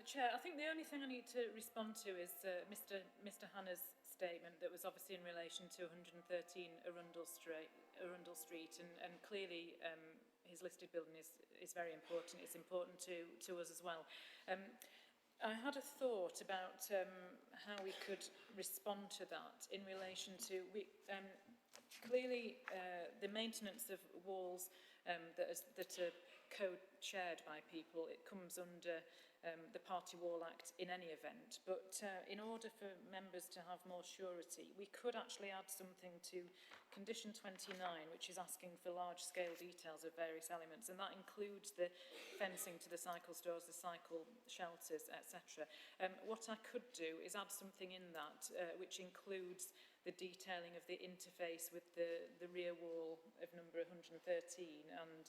Chair, I think the only thing I need to respond to is Mr Hanna's statement that was obviously in relation to 113 Arundel Street, and clearly his listed building is very important. It's important to us as well. I had a thought about how we could respond to that in relation to clearly the maintenance of walls that are co-chaired by people. It comes under the Party Wall Act in any event, but in order for members to have more surety, we could actually add something to condition 29, which is asking for large-scale details of various elements, and that includes the fencing to the cycle stores, the cycle shelters, etc. What I could do is add something in that, which includes the detailing of the interface with the rear wall of number 113 and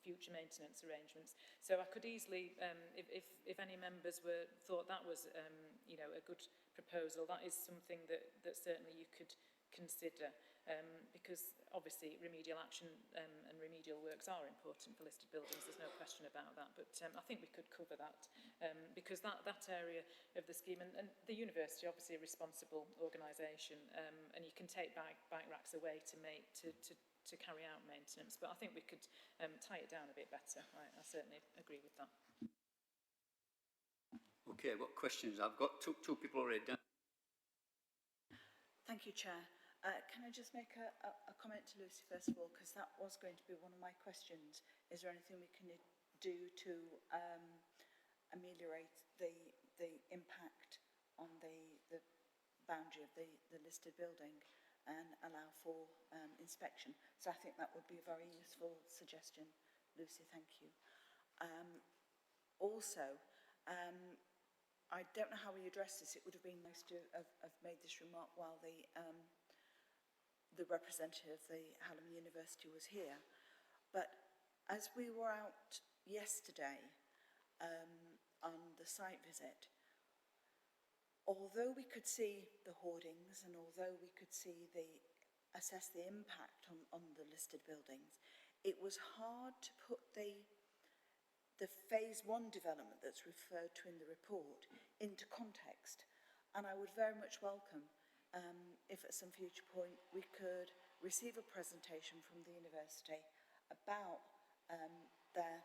future maintenance arrangements. So I could easily, if any members thought that was you know, a good proposal, that is something that certainly you could consider, because obviously remedial action and remedial works are important for listed buildings, there's no question about that, but I think we could cover that, because that area of the scheme, and the university obviously a responsible organisation, and you can take bike racks away to carry out maintenance, but I think we could tie it down a bit better. I certainly agree with that. Okay, what questions? I've got two people already done. Thank you, Chair. Can I just make a comment to Lucy first of all, because that was going to be one of my questions. Is there anything we can do to ameliorate the impact on the boundary of the listed building and allow for inspection? So I think that would be a very useful suggestion, Lucy, thank you. Also, I don't know how we address this. It would have been nice to have made this remark while the representative of the Hallam University was here. But as we were out yesterday on the site visit, although we could see the hoardings and although we could assess the impact on the listed buildings, it was hard to put the phase 1 development that's referred to in the report into context. And I would very much welcome if at some future point we could receive a presentation from the university about their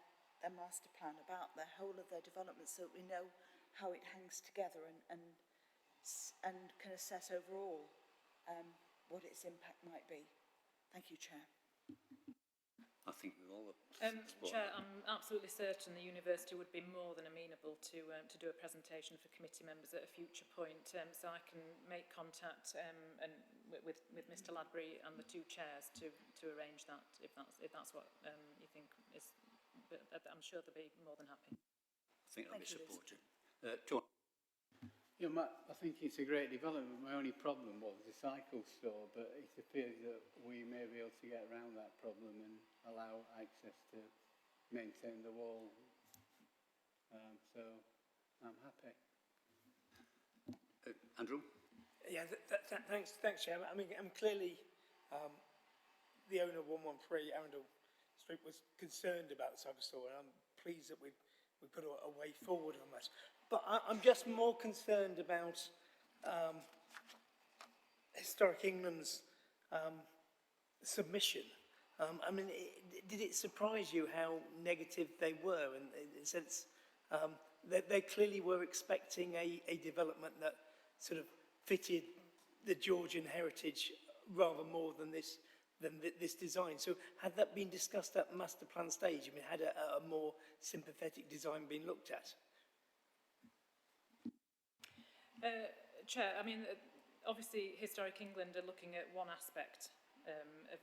master plan, about the whole of their development, so that we know how it hangs together and can assess overall what its impact might be. Thank you, Chair. I think we've all... Chair, I'm absolutely certain the university would be more than amenable to do a presentation for committee members at a future point, so I can make contact and with Mr Ladbury and the two chairs to arrange that, if that's what you think is, but I'm sure they'll be more than happy. I think that'll be supported. Tony? Yeah, I think it's a great development. My only problem was the cycle store, but it appears that we may be able to get around that problem and allow access to maintain the wall. So I'm happy. Andrew? Yeah, thanks, Chair. I mean, clearly the owner of 113 Arundel Street was concerned about the cycle store, and I'm pleased that we put a way forward on that. But I'm just more concerned about Historic England's submission. I mean, did it surprise you how negative they were? In the sense, they clearly were expecting a development that sort of fitted the Georgian heritage rather more than this design. So had that been discussed at master plan stage? I mean, had a more sympathetic design been looked at? Chair, I mean, obviously Historic England are looking at one aspect.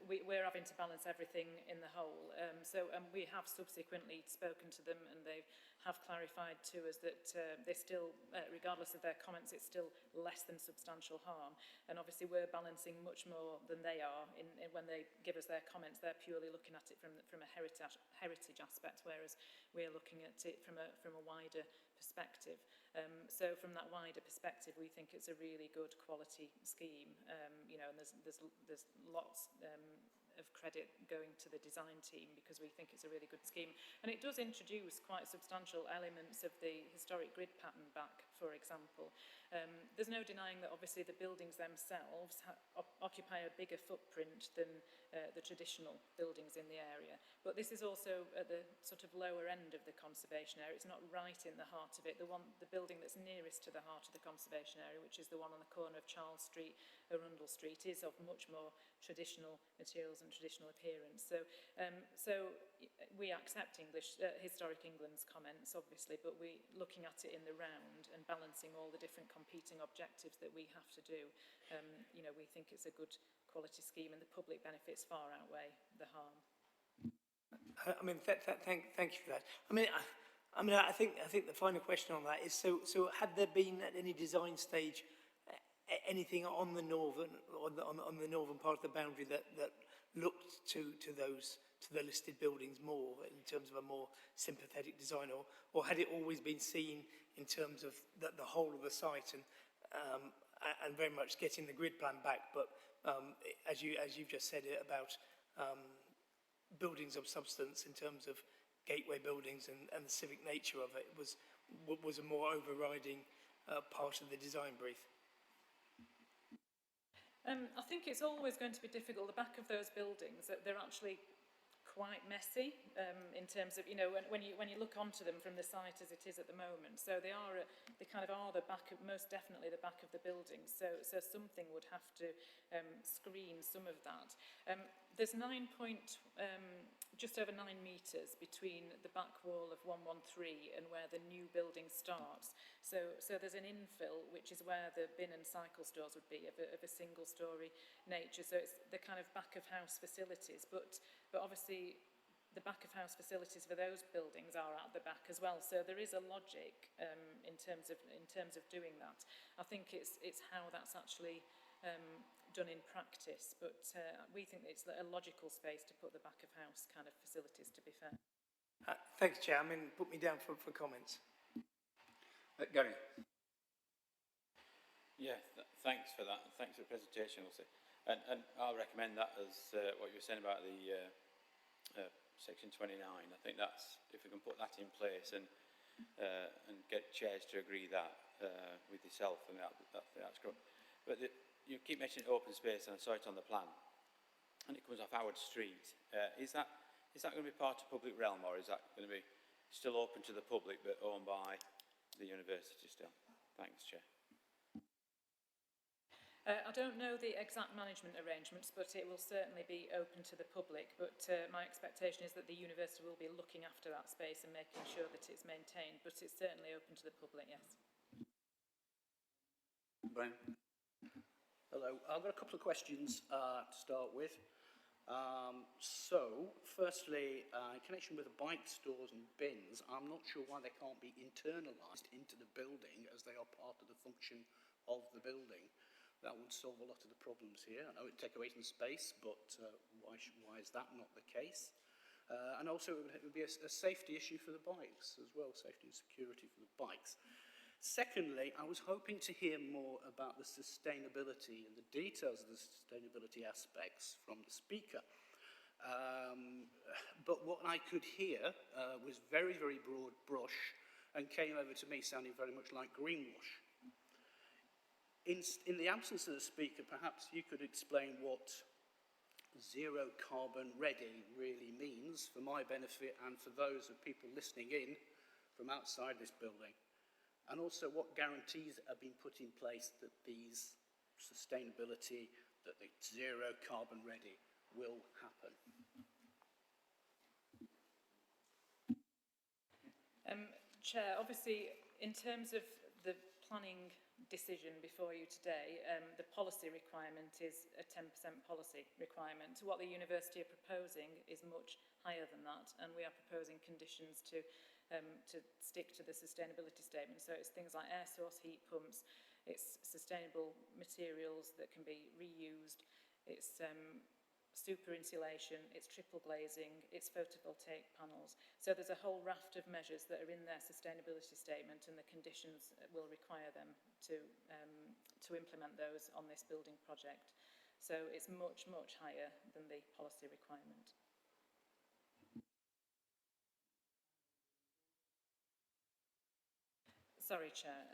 We're having to balance everything in the whole. So we have subsequently spoken to them, and they have clarified to us that they're still, regardless of their comments, it's still less than substantial harm. And obviously we're balancing much more than they are in when they give us their comments. They're purely looking at it from a heritage aspect, whereas we're looking at it from a wider perspective. So from that wider perspective, we think it's a really good quality scheme. You know, and there's lots of credit going to the design team, because we think it's a really good scheme. And it does introduce quite substantial elements of the historic grid pattern back, for example. There's no denying that obviously the buildings themselves occupy a bigger footprint than the traditional buildings in the area. But this is also at the sort of lower end of the conservation area. It's not right in the heart of it. The building that's nearest to the heart of the conservation area, which is the one on the corner of Charles Street, Arundel Street, is of much more traditional materials and traditional appearance. So we accept Historic England's comments, obviously, but we're looking at it in the round and balancing all the different competing objectives that we have to do, you know, we think it's a good quality scheme and the public benefits far outweigh the harm. I mean, thank you for that. I think the final question on that is, so had there been at any design stage anything on the northern part of the boundary that looked to the listed buildings more in terms of a more sympathetic design, or had it always been seen in terms of the whole of the site and very much getting the grid plan back, but as you've just said it about buildings of substance in terms of gateway buildings and the civic nature of it was a more overriding part of the design brief? I think it's always going to be difficult. The back of those buildings, they're actually quite messy in terms of, you know, when you look onto them from the site as it is at the moment. So they kind of are the back of, most definitely the back of the building. So something would have to screen some of that. There's just over 9 metres between the back wall of 113 and where the new building starts. So there's an infill, which is where the bin and cycle stores would be, of a single storey nature. So it's the kind of back of house facilities, but obviously the back of house facilities for those buildings are at the back as well. So there is a logic in terms of doing that. I think it's how that's actually done in practice, but we think it's a logical space to put the back of house kind of facilities, to be fair. Thanks, Chair. I mean, put me down for comments. Gary. Yeah, thanks for that. Thanks for the presentation also. And I'll recommend that as what you were saying about the section 29. I think that's, if we can put that in place and get chairs to agree that with yourself, and that's good. But you keep mentioning open space, and I saw it on the plan, and it comes off Howard Street. Is that going to be part of public realm, or is that going to be still open to the public but owned by the university still? Thanks, Chair. I don't know the exact management arrangements, but it will certainly be open to the public. But my expectation is that the university will be looking after that space and making sure that it's maintained, but it's certainly open to the public, yes. Brian. Hello, I've got a couple of questions to start with. So, firstly, in connection with the bike stores and bins, I'm not sure why they can't be internalised into the building as they are part of the function of the building. That would solve a lot of the problems here. I know it would take away some space, but why is that not the case? And also, it would be a safety issue for the bikes as well, safety and security for the bikes. Secondly, I was hoping to hear more about the sustainability and the details of the sustainability aspects from the speaker. But what I could hear was very, very broad brush and came over to me sounding very much like greenwash. In the absence of the speaker, perhaps you could explain what zero carbon ready really means for my benefit and for those of people listening in from outside this building. And also what guarantees are being put in place that these sustainability, that the zero carbon ready will happen. Chair, obviously in terms of the planning decision before you today, the policy requirement is a 10% policy requirement. What the university are proposing is much higher than that, and we are proposing conditions to stick to the sustainability statement. So it's things like air source heat pumps, it's sustainable materials that can be reused, it's super insulation, it's triple glazing, it's photovoltaic panels. So there's a whole raft of measures that are in their sustainability statement, and the conditions will require them to implement those on this building project. So it's much, much higher than the policy requirement. Sorry, Chair.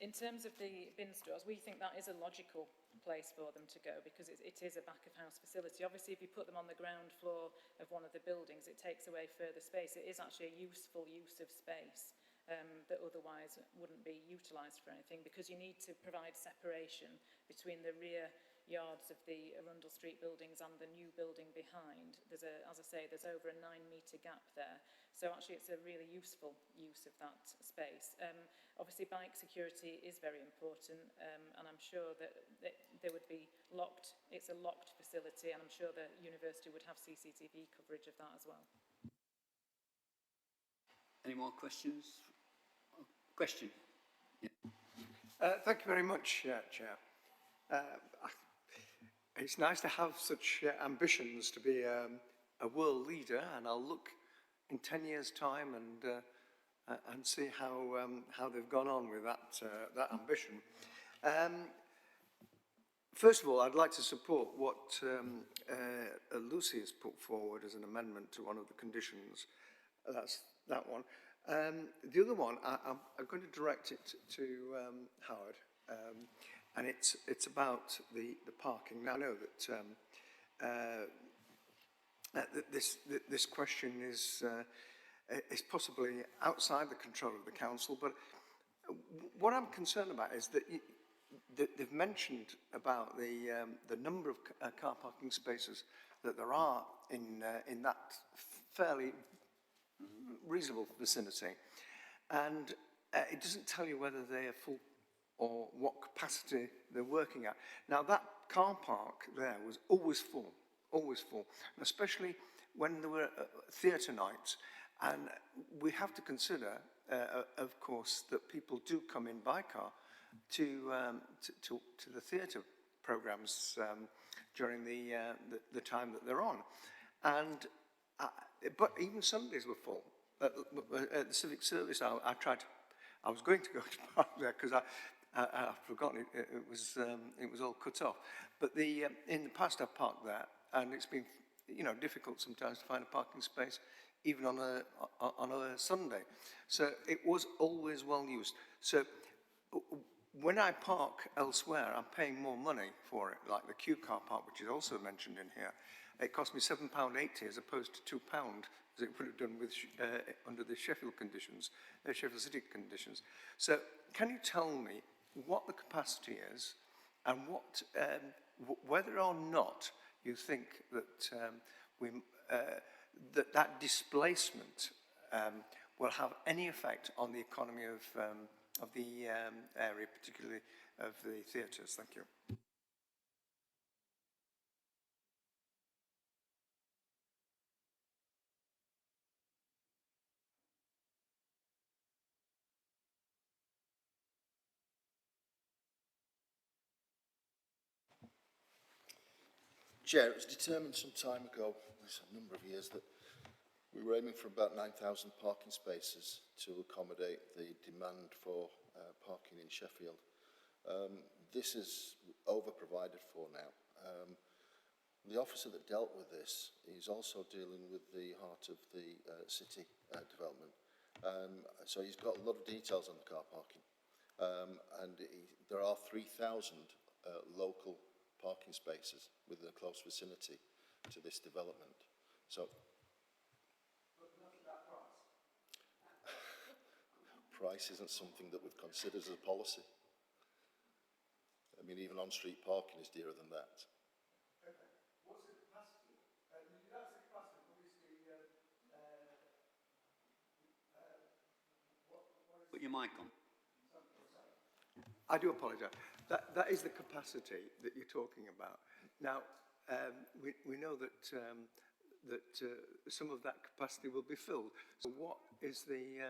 In terms of the bin stores, we think that is a logical place for them to go because it is a back-of-house facility. Obviously, if you put them on the ground floor of one of the buildings, it takes away further space. It is actually a useful use of space that otherwise wouldn't be utilised for anything, because you need to provide separation between the rear yards of the Arundel Street buildings and the new building behind. There's as I say, there's over a 9-metre gap there. So actually it's a really useful use of that space. Obviously bike security is very important, and I'm sure that they would be locked. It's a locked facility, and I'm sure the university would have CCTV coverage of that as well. Any more questions? Question? Thank you very much, Chair. It's nice to have such ambitions to be a world leader, and I'll look in 10 years' time and see how they've gone on with that ambition. First of all, I'd like to support what Lucy has put forward as an amendment to one of the conditions. That's that one. The other one, I'm going to direct it to Howard, and it's about the parking. Now, I know that this question is possibly outside the control of the council, but what I'm concerned about is that they've mentioned about the number of car parking spaces that there are in that fairly reasonable vicinity, and it doesn't tell you whether they are full or what capacity they're working at. Now, that car park there was always full, and especially when there were theatre nights. And we have to consider, of course, that people do come in by car to the theatre programmes during the time that they're on. And but even Sundays were full. At the civic service, I was going to go to park there because I've forgotten it was all cut off. But in the past I've parked there, and it's been difficult sometimes to find a parking space, even on a Sunday. So it was always well used. So when I park elsewhere, I'm paying more money for it, like the Q car park, which is also mentioned in here. It cost me £7.80 as opposed to £2, as it would have done with under the Sheffield conditions, Sheffield City conditions. So can you tell me what the capacity is, and what whether or not you think that that displacement will have any effect on the economy of the area, particularly of the theatres? Thank you. Chair, it was determined some time ago, a number of years, that we were aiming for about 9,000 parking spaces to accommodate the demand for parking in Sheffield. This is over-provided for now. The officer that dealt with this is also dealing with the heart of the city development. So he's got a lot of details on the car parking. And there are 3,000 local parking spaces within a close vicinity to this development. So, price isn't something that we've considered as a policy. I mean, even on-street parking is dearer than that. Okay. What's the capacity? That's the capacity, obviously. Put your mic on. I do apologise. That is the capacity that you're talking about. Now, we know that some of that capacity will be filled. So what is the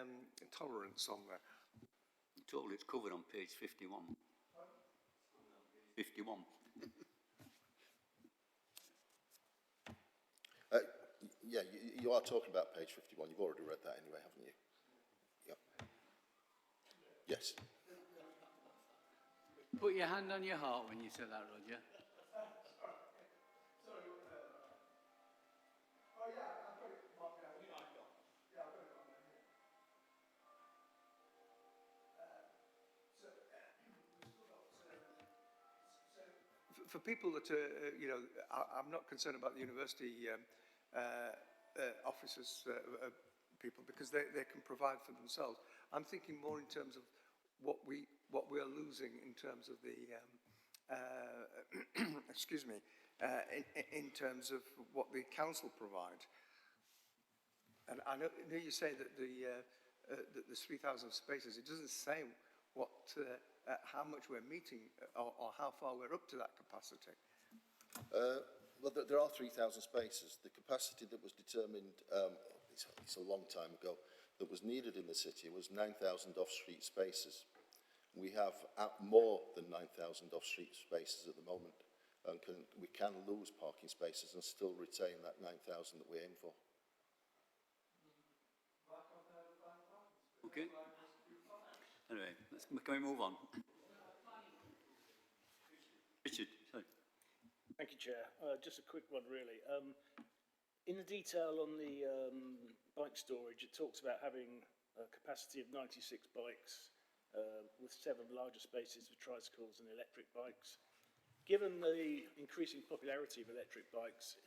tolerance on there? Totally, it's covered on page 51. 51. Yeah, you are talking about page 51. You've already read that anyway, haven't you? Yeah. Yes. Put your hand on your heart when you said that, Roger. Sorry. Oh yeah, I've got it marked down. Yeah, I've got it marked down here. So we've still got. For people that I'm not concerned about the university officers, people, because they can provide for themselves. I'm thinking more in terms of what we are losing in terms of the excuse me, in terms of what the council provide. And I know you say that that there's 3,000 spaces. It doesn't say what, how much we're meeting or how far we're up to that capacity. Well, there are 3,000 spaces. The capacity that was determined, it's a long time ago, that was needed in the city was 9,000 off-street spaces. We have more than 9,000 off-street spaces at the moment. And we can lose parking spaces and still retain that 9,000 that we aim for. Okay. Anyway, can we move on? Richard, sorry. Thank you, Chair. Just a quick one, really. In the detail on the bike storage, it talks about having a capacity of 96 bikes with 7 larger spaces for tricycles and electric bikes. Given the increasing popularity of electric bikes,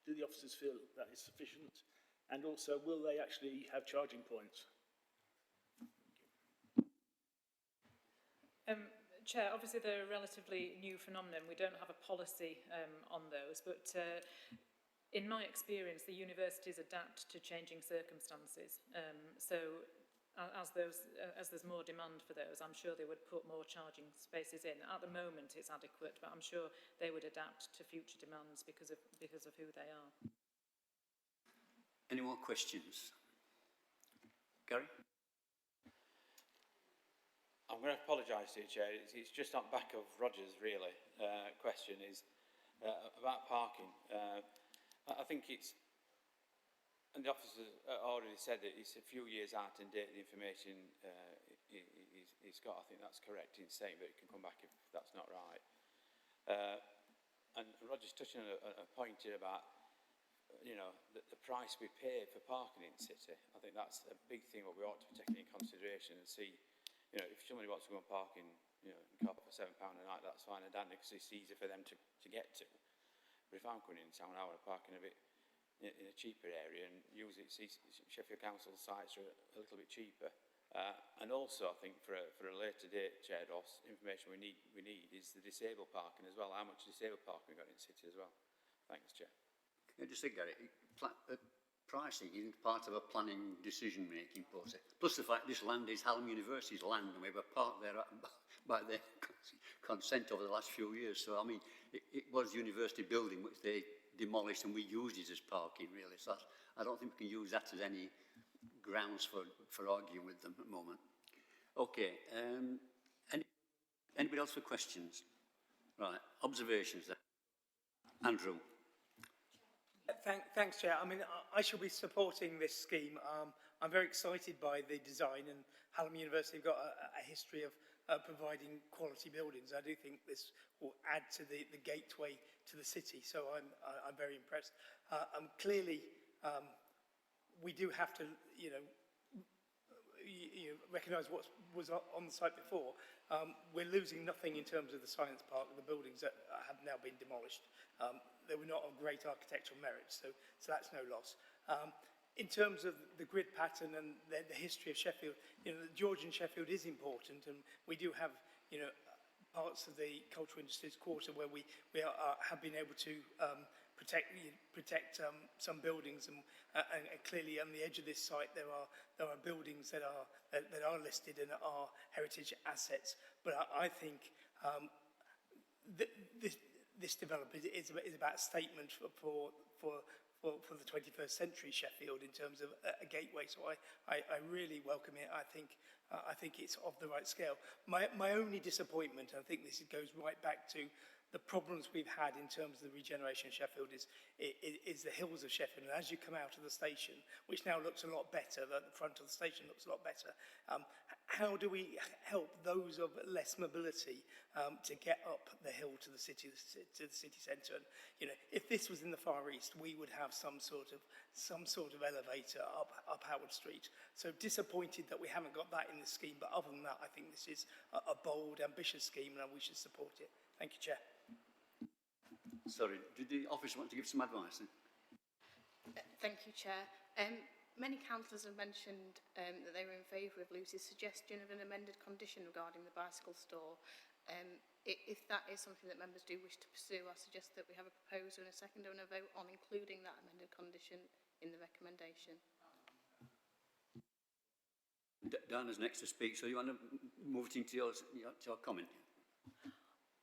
do the officers feel that is sufficient? And also, will they actually have charging points? Chair, obviously they're a relatively new phenomenon. We don't have a policy on those, but in my experience, the universities adapt to changing circumstances. So as there's more demand for those, I'm sure they would put more charging spaces in. At the moment, it's adequate, but I'm sure they would adapt to future demands because of who they are. Any more questions? Gary? I'm going to apologise to you, Chair. It's just on back of Roger's, really. Question is about parking. I think it's, and the officers already said that it's a few years out in date, the information he's got. I think that's correct in saying, but it can come back if that's not right. And Roger's touching on a point here about, you know, the price we pay for parking in the city. I think that's a big thing what we ought to be taking into consideration and see. You know, if somebody wants to go and park in, you know, in car for £7 a night, that's fine and dandy because it's easier for them to get to. But if I'm coming in town, I want to park in a bit in a cheaper area, and usually Sheffield Council sites are a little bit cheaper. And also, I think for a later date, Chair Ross, information we need is the disabled parking as well. How much disabled parking we've got in the city as well? Thanks, Chair. Can I just say, Gary, pricing isn't part of a planning decision-making process. Plus the fact this land is Hallam University's land, and we were parked there by their consent over the last few years. So, I mean, it was university building which they demolished, and we used it as parking, really. So I don't think we can use that as any grounds for arguing with them at the moment. Okay. Anybody else for questions? Right. Observations then. Andrew. Thanks, Chair. I mean, I shall be supporting this scheme. I'm very excited by the design, and Hallam University have got a history of providing quality buildings. I do think this will add to the gateway to the city, so I'm very impressed. Clearly, we do have to, you know, recognise what was on the site before. We're losing nothing in terms of the science park, the buildings that have now been demolished. They were not of great architectural merit, so that's no loss. In terms of the grid pattern and the history of Sheffield, you know, Georgian Sheffield is important, and we do have, you know, parts of the cultural industries quarter where we have been able to protect some buildings, and clearly on the edge of this site there are buildings that are listed and are heritage assets. But I think this development is about a statement for the 21st century Sheffield in terms of a gateway. So I really welcome it. I think it's of the right scale. My only disappointment, and I think this goes right back to the problems we've had in terms of the regeneration of Sheffield, is the hills of Sheffield. And as you come out of the station, which now looks a lot better, the front of the station looks a lot better, how do we help those of less mobility to get up the hill to the city centre? And, you know, if this was in the Far East, we would have some sort of elevator up Howard Street. So disappointed that we haven't got that in the scheme. But other than that, I think this is a bold, ambitious scheme, and we should support it. Thank you, Chair. Sorry, did the officer want to give some advice? Thank you, Chair. Many councillors have mentioned that they were in favour of Lucy's suggestion of an amended condition regarding the bicycle store. If that is something that members do wish to pursue, I suggest that we have a proposer and a seconder and a vote on including that amended condition in the recommendation. Dana's next to speak, so you want to move it into your comment?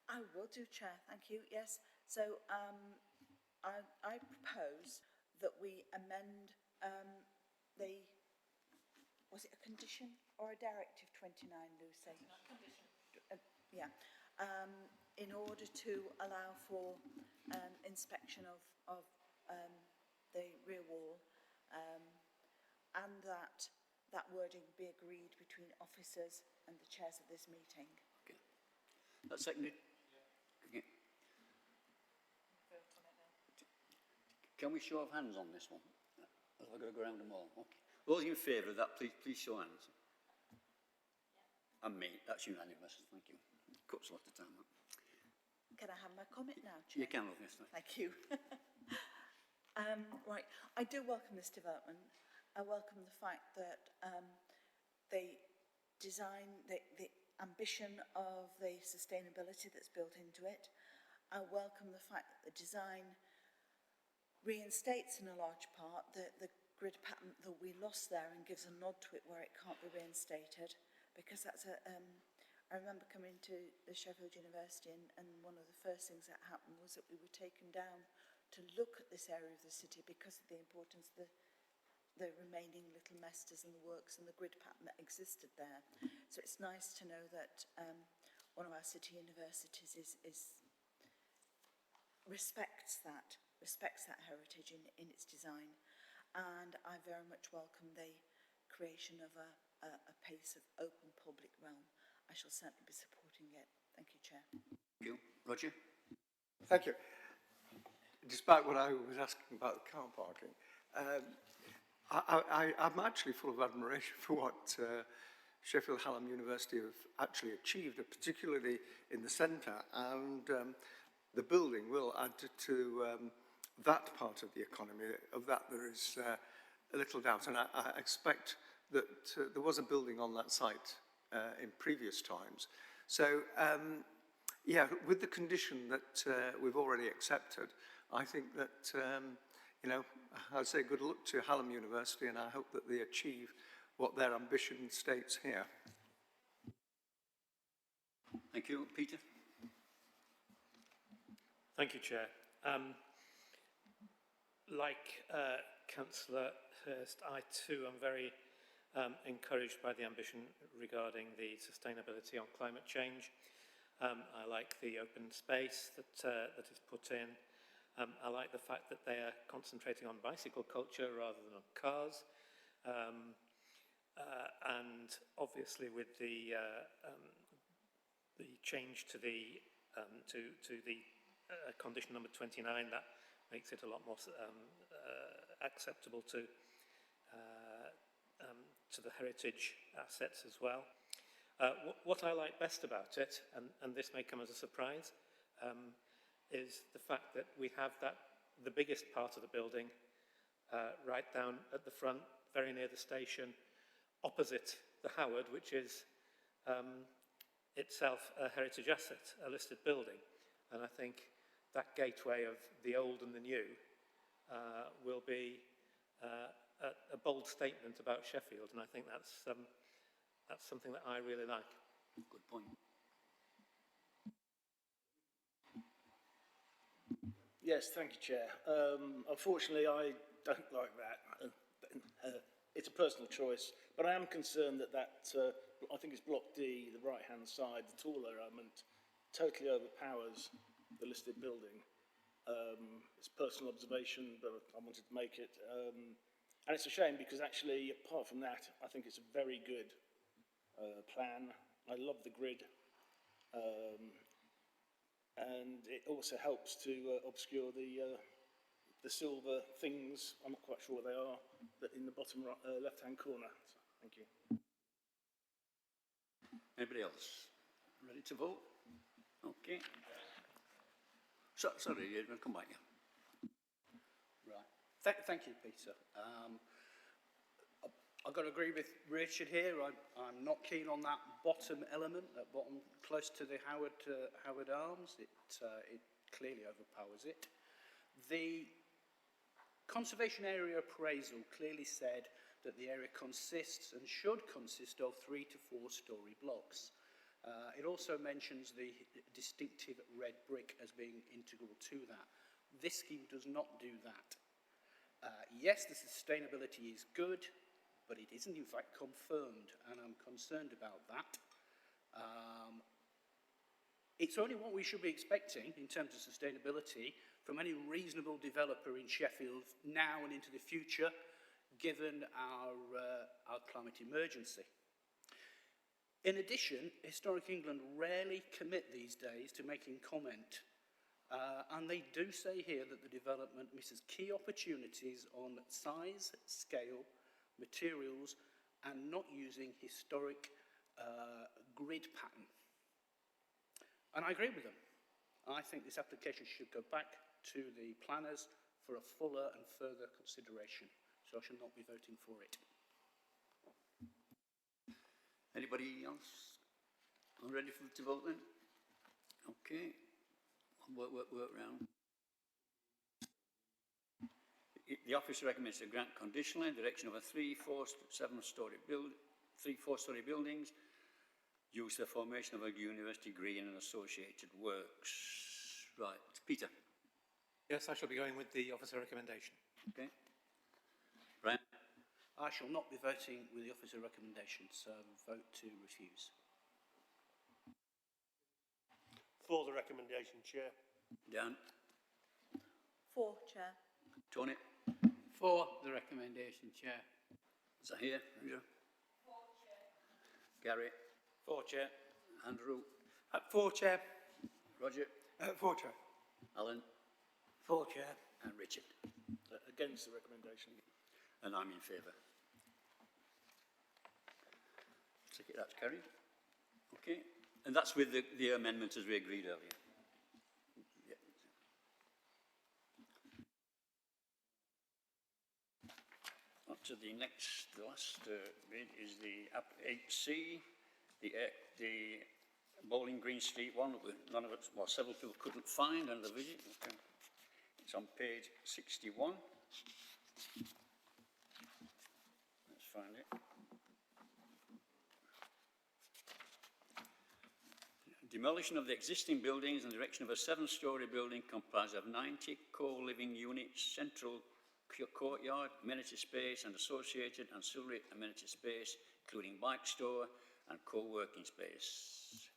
I will do, Chair, thank you, yes. So I propose that we amend was it a condition or a directive 29, Lucy? Condition. Yeah, in order to allow for inspection of the rear wall, and that wording be agreed between officers and the chairs of this meeting. Okay. That's seconded? Okay. Can we show of hands on this one? I've got to go around them all. Okay. Those in favour of that, please show hands. And me, that's unanimous, thank you. Cuts a lot of time. Can I have my comment now, Chair? You can, obviously. Thank you. Right, I do welcome this development. I welcome the fact that the design, the ambition of the sustainability that's built into it. I welcome the fact that the design reinstates in a large part the grid pattern that we lost there and gives a nod to it where it can't be reinstated, because that's I remember coming to the Sheffield University and one of the first things that happened was that we were taken down to look at this area of the city because of the importance of the remaining little mesters and the works and the grid pattern that existed there. So it's nice to know that one of our city universities respects that heritage in its design, and I very much welcome the creation of a piece of open public realm. I shall certainly be supporting it. Thank you, Chair. Thank you. Roger? Thank you. Despite what I was asking about the car parking, I'm actually full of admiration for what Sheffield Hallam University have actually achieved, particularly in the centre, and the building will add to that part of the economy. Of that there is a little doubt, and I expect that there was a building on that site in previous times. So, yeah, with the condition that we've already accepted, I think that, you know, I'd say good luck to Hallam University, and I hope that they achieve what their ambition states here. Thank you. Peter? Thank you, Chair. Like Councillor Hurst, I too am very encouraged by the ambition regarding the sustainability on climate change. I like the open space that is put in. I like the fact that they are concentrating on bicycle culture rather than on cars. And obviously with the change to the condition number 29, that makes it a lot more acceptable to the heritage assets as well. What I like best about it, and this may come as a surprise, is the fact that we have the biggest part of the building right down at the front, very near the station, opposite the Howard, which is itself a heritage asset, a listed building. And I think that gateway of the old and the new will be a bold statement about Sheffield, and I think that's something that I really like. Good point. Yes, thank you, Chair. Unfortunately, I don't like that. It's a personal choice, but I am concerned that I think it's block D, the right-hand side, the taller element, totally overpowers the listed building. It's personal observation, but I wanted to make it. And it's a shame because actually, apart from that, I think it's a very good plan. I love the grid. And it also helps to obscure the silver things, I'm not quite sure what they are, that in the bottom left-hand corner. So, thank you. Anybody else? Ready to vote? Okay. Sorry, you're going to come back here. Right. Thank you, Peter. I've got to agree with Richard here. I'm not keen on that bottom element, that bottom close to the Howard Arms. It clearly overpowers it. The conservation area appraisal clearly said that the area consists and should consist of 3 to 4 storey blocks. It also mentions the distinctive red brick as being integral to that. This scheme does not do that. Yes, the sustainability is good, but it isn't in fact confirmed, and I'm concerned about that. It's only what we should be expecting in terms of sustainability from any reasonable developer in Sheffield now and into the future, given our climate emergency. In addition, Historic England rarely commit these days to making comment, and they do say here that the development misses key opportunities on size, scale, materials, and not using historic grid pattern. And I agree with them. I think this application should go back to the planners for a fuller and further consideration. So I shall not be voting for it. Anybody else? I'm ready to vote then? Okay. Work round. The office recommends to grant conditionally in the direction of a 3, 4, 7-storey buildings, use the formation of a university green and associated works. Right, Peter. Yes, I shall be going with the officer recommendation. Okay. Brian? I shall not be voting with the officer recommendation, so vote to refuse. For the recommendation, Chair. Dan? For, Chair. Tony? For the recommendation, Chair. Zahir? For, Chair. Gary? For, Chair. Andrew? For, Chair. Roger? For, Chair. Alan? For, Chair. And Richard? Against the recommendation. And I'm in favour. Take it, that's carried. Okay. And that's with the amendments as we agreed earlier. Yeah. On to the last bit is the app 8C, the Bowling Green Street one that none of us, well, several people couldn't find under the visit. Okay. It's on page 61. Let's find it. Demolition of the existing buildings and the erection of a 7-storey building comprised of 90 co-living units, central courtyard, amenity space and associated ancillary amenity space, including bike store and co-working space.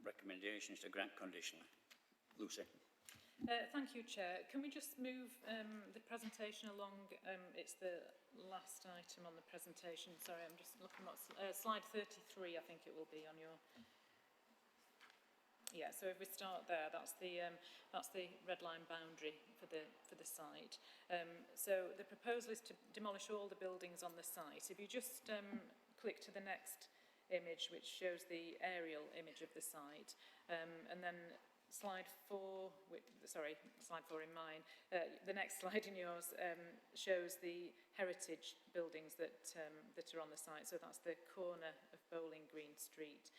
Recommendations to grant conditionally. Lucy. Thank you, Chair. Can we just move the presentation along? It's the last item on the presentation. Sorry, I'm just looking at slide 33, I think it will be on your... Yeah, so if we start there, that's the red line boundary for the site. So the proposal is to demolish all the buildings on the site. If you just click to the next image, which shows the aerial image of the site, and then slide 4 in mine. The next slide in yours shows the heritage buildings that are on the site. So that's the corner of Bowling Green Street.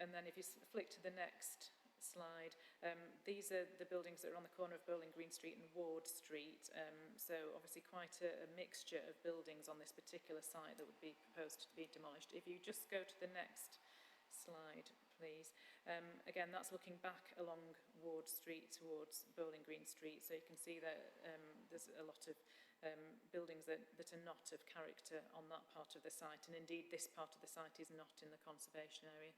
And then if you flick to the next slide, these are the buildings that are on the corner of Bowling Green Street and Ward Street. So obviously quite a mixture of buildings on this particular site that would be proposed to be demolished. If you just go to the next slide, please. Again, that's looking back along Ward Street towards Bowling Green Street. So you can see that there's a lot of buildings that are not of character on that part of the site. And indeed, this part of the site is not in the conservation area.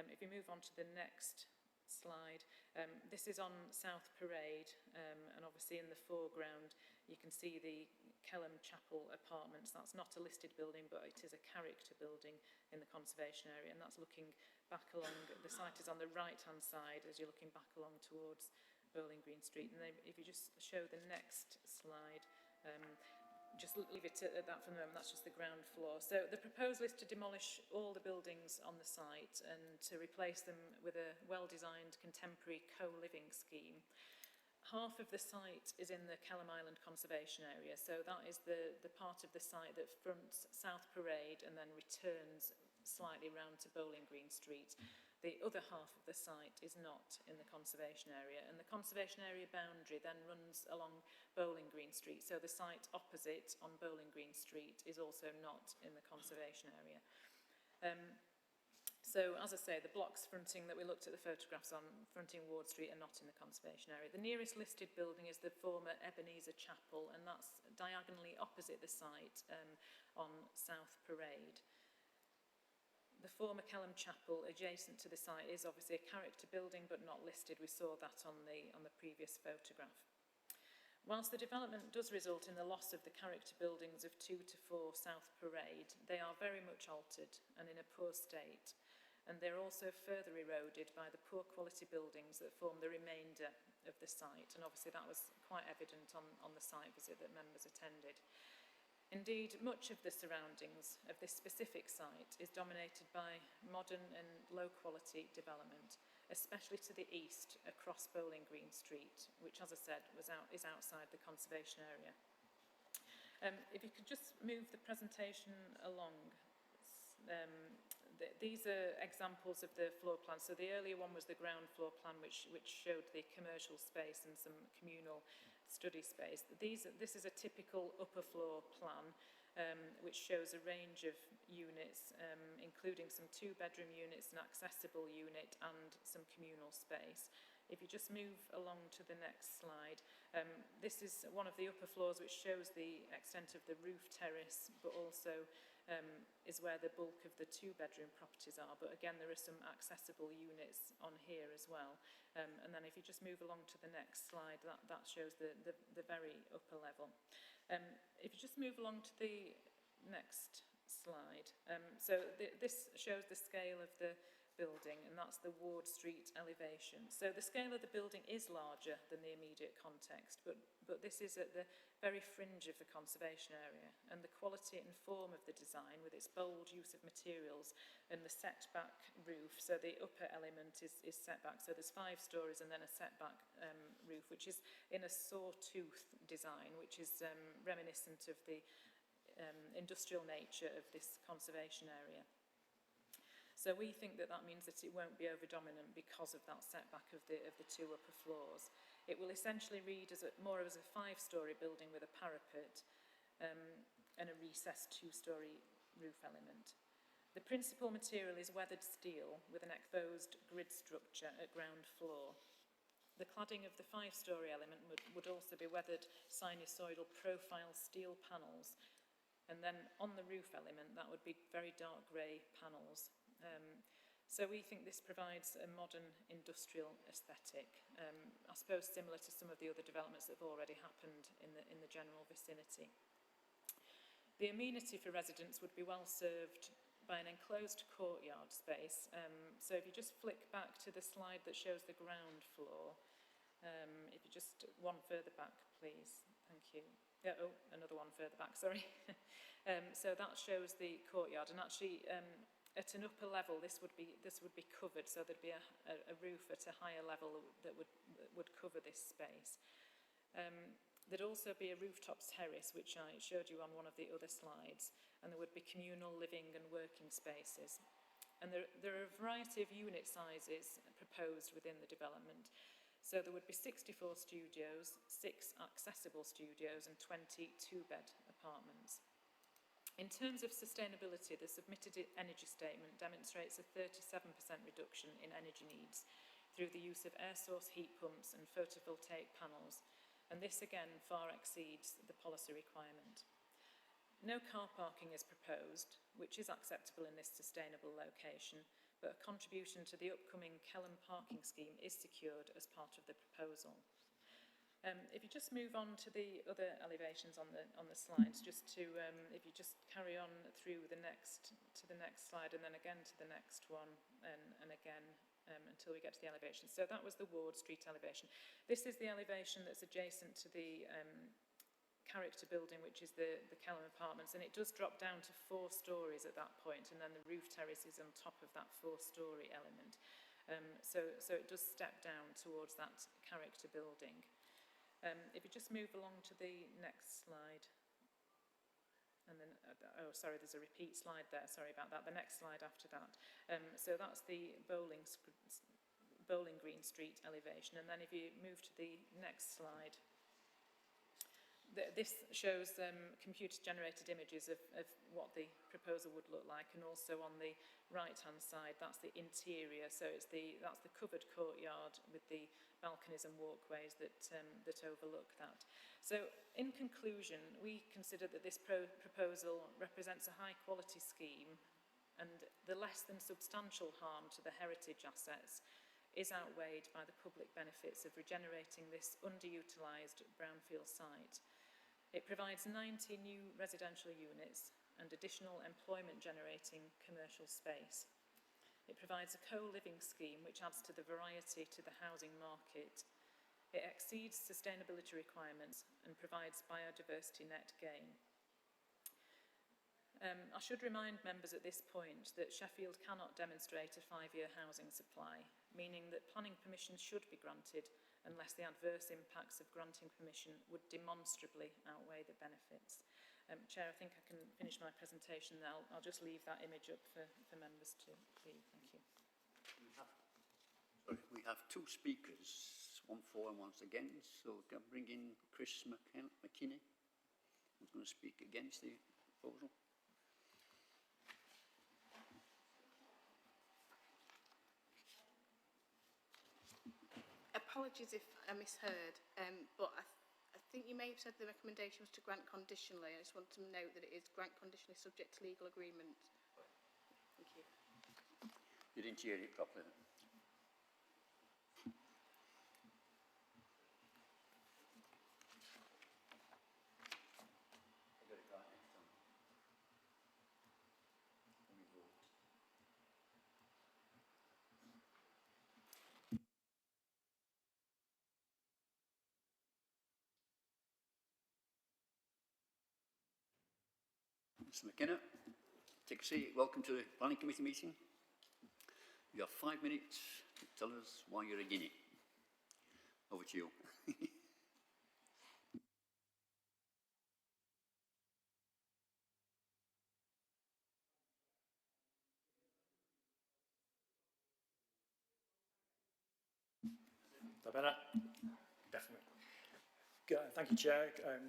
If you move on to the next slide, this is on South Parade. And obviously in the foreground, you can see the Kelham Chapel Apartments. That's not a listed building, but it is a character building in the conservation area. And that's looking back along, the site is on the right-hand side as you're looking back along towards Bowling Green Street. And then if you just show the next slide, just leave it at that for the moment, that's just the ground floor. So the proposal is to demolish all the buildings on the site and to replace them with a well-designed contemporary co-living scheme. half of the site is in the Kelham Island Conservation Area, so that is the part of the site that fronts South Parade and then returns slightly round to Bowling Green Street. The other half of the site is not in the conservation area, and the conservation area boundary then runs along Bowling Green Street, so the site opposite on Bowling Green Street is also not in the conservation area. So, as I say, the blocks fronting that we looked at the photographs on, fronting Ward Street, are not in the conservation area. The nearest listed building is the former Ebenezer Chapel, and that's diagonally opposite the site on South Parade. The former Kelham Chapel, adjacent to the site, is obviously a character building, but not listed. We saw that on the previous photograph. Whilst the development does result in the loss of the character buildings of 2 to 4 South Parade, they are very much altered and in a poor state. And they're also further eroded by the poor quality buildings that form the remainder of the site. And obviously that was quite evident on the site visit that members attended. Indeed, much of the surroundings of this specific site is dominated by modern and low quality development, especially to the east across Bowling Green Street, which, as I said, is outside the conservation area. If you could just move the presentation along. These are examples of the floor plan. So the earlier one was the ground floor plan, which showed the commercial space and some communal study space. This is a typical upper floor plan, which shows a range of units, including some 2-bedroom units, an accessible unit, and some communal space. If you just move along to the next slide, this is one of the upper floors, which shows the extent of the roof terrace, but also is where the bulk of the 2-bedroom properties are. But again, there are some accessible units on here as well. And then if you just move along to the next slide, that shows the very upper level. If you just move along to the next slide. This shows the scale of the building, and that's the Ward Street elevation. So the scale of the building is larger than the immediate context, but this is at the very fringe of the conservation area, and the quality and form of the design, with its bold use of materials and the setback roof. So the upper element is set back, so there's 5 stories and then a setback roof, which is in a sawtooth design, which is reminiscent of the industrial nature of this conservation area. So we think that means that it won't be over-dominant because of that setback of the 2 upper floors. It will essentially read more as a 5-storey building with a parapet and a recessed 2-storey roof element. The principal material is weathered steel with an exposed grid structure at ground floor. The cladding of the 5-storey element would also be weathered sinusoidal profile steel panels, and then on the roof element that would be very dark grey panels. So we think this provides a modern industrial aesthetic, I suppose similar to some of the other developments that have already happened in the general vicinity. The amenity for residents would be well served by an enclosed courtyard space. So if you just flick back to the slide that shows the ground floor, if you just one further back, please. Thank you. Yeah, oh, another one further back, sorry. So that shows the courtyard, and actually at an upper level this would be covered, so there'd be a roof at a higher level that would cover this space. There'd also be a rooftop terrace, which I showed you on one of the other slides, and there would be communal living and working spaces. And there are a variety of unit sizes proposed within the development. So there would be 64 studios, 6 accessible studios, and 20 2-bed apartments. In terms of sustainability, the submitted energy statement demonstrates a 37% reduction in energy needs through the use of air source heat pumps and photovoltaic panels, and this again far exceeds the policy requirement. No car parking is proposed, which is acceptable in this sustainable location, but a contribution to the upcoming Kelham parking scheme is secured as part of the proposal. If you just move on to the other elevations on the slides, just to if you just carry on through the next slide, and then again to the next one, and again until we get to the elevation. So that was the Ward Street elevation. This is the elevation that's adjacent to the character building, which is the Kelham Apartments, and it does drop down to 4 stories at that point, and then the roof terrace is on top of that 4-storey element. So it does step down towards that character building. If you just move along to the next slide. And then, oh, sorry, there's a repeat slide there. Sorry about that. The next slide after that. So that's the Bowling Green Street elevation. And then if you move to the next slide, this shows computer-generated images of what the proposal would look like, and also on the right-hand side, that's the interior. So that's the covered courtyard with the balconies and walkways that overlook that. So, in conclusion, we consider that this proposal represents a high-quality scheme, and the less than substantial harm to the heritage assets is outweighed by the public benefits of regenerating this underutilised brownfield site. It provides 90 new residential units and additional employment-generating commercial space. It provides a co-living scheme which adds to the variety to the housing market. It exceeds sustainability requirements and provides biodiversity net gain. I should remind members at this point that Sheffield cannot demonstrate a 5-year housing supply, meaning that planning permission should be granted unless the adverse impacts of granting permission would demonstrably outweigh the benefits. Chair, I think I can finish my presentation now. I'll just leave that image up for members to see. Thank you. We have two speakers, one for and one's against. So can I bring in Chris McKinney, who's going to speak against the proposal? Apologies if I misheard, but I think you may have said the recommendation was to grant conditionally. I just want to note that it is grant conditionally subject to legal agreement. Thank you. You didn't hear it properly. Mr. McKenna, take a seat. Welcome to the Planning Committee meeting. You have 5 minutes to tell us why you're against it. Over to you. Is that better? Definitely. Thank you, Chair.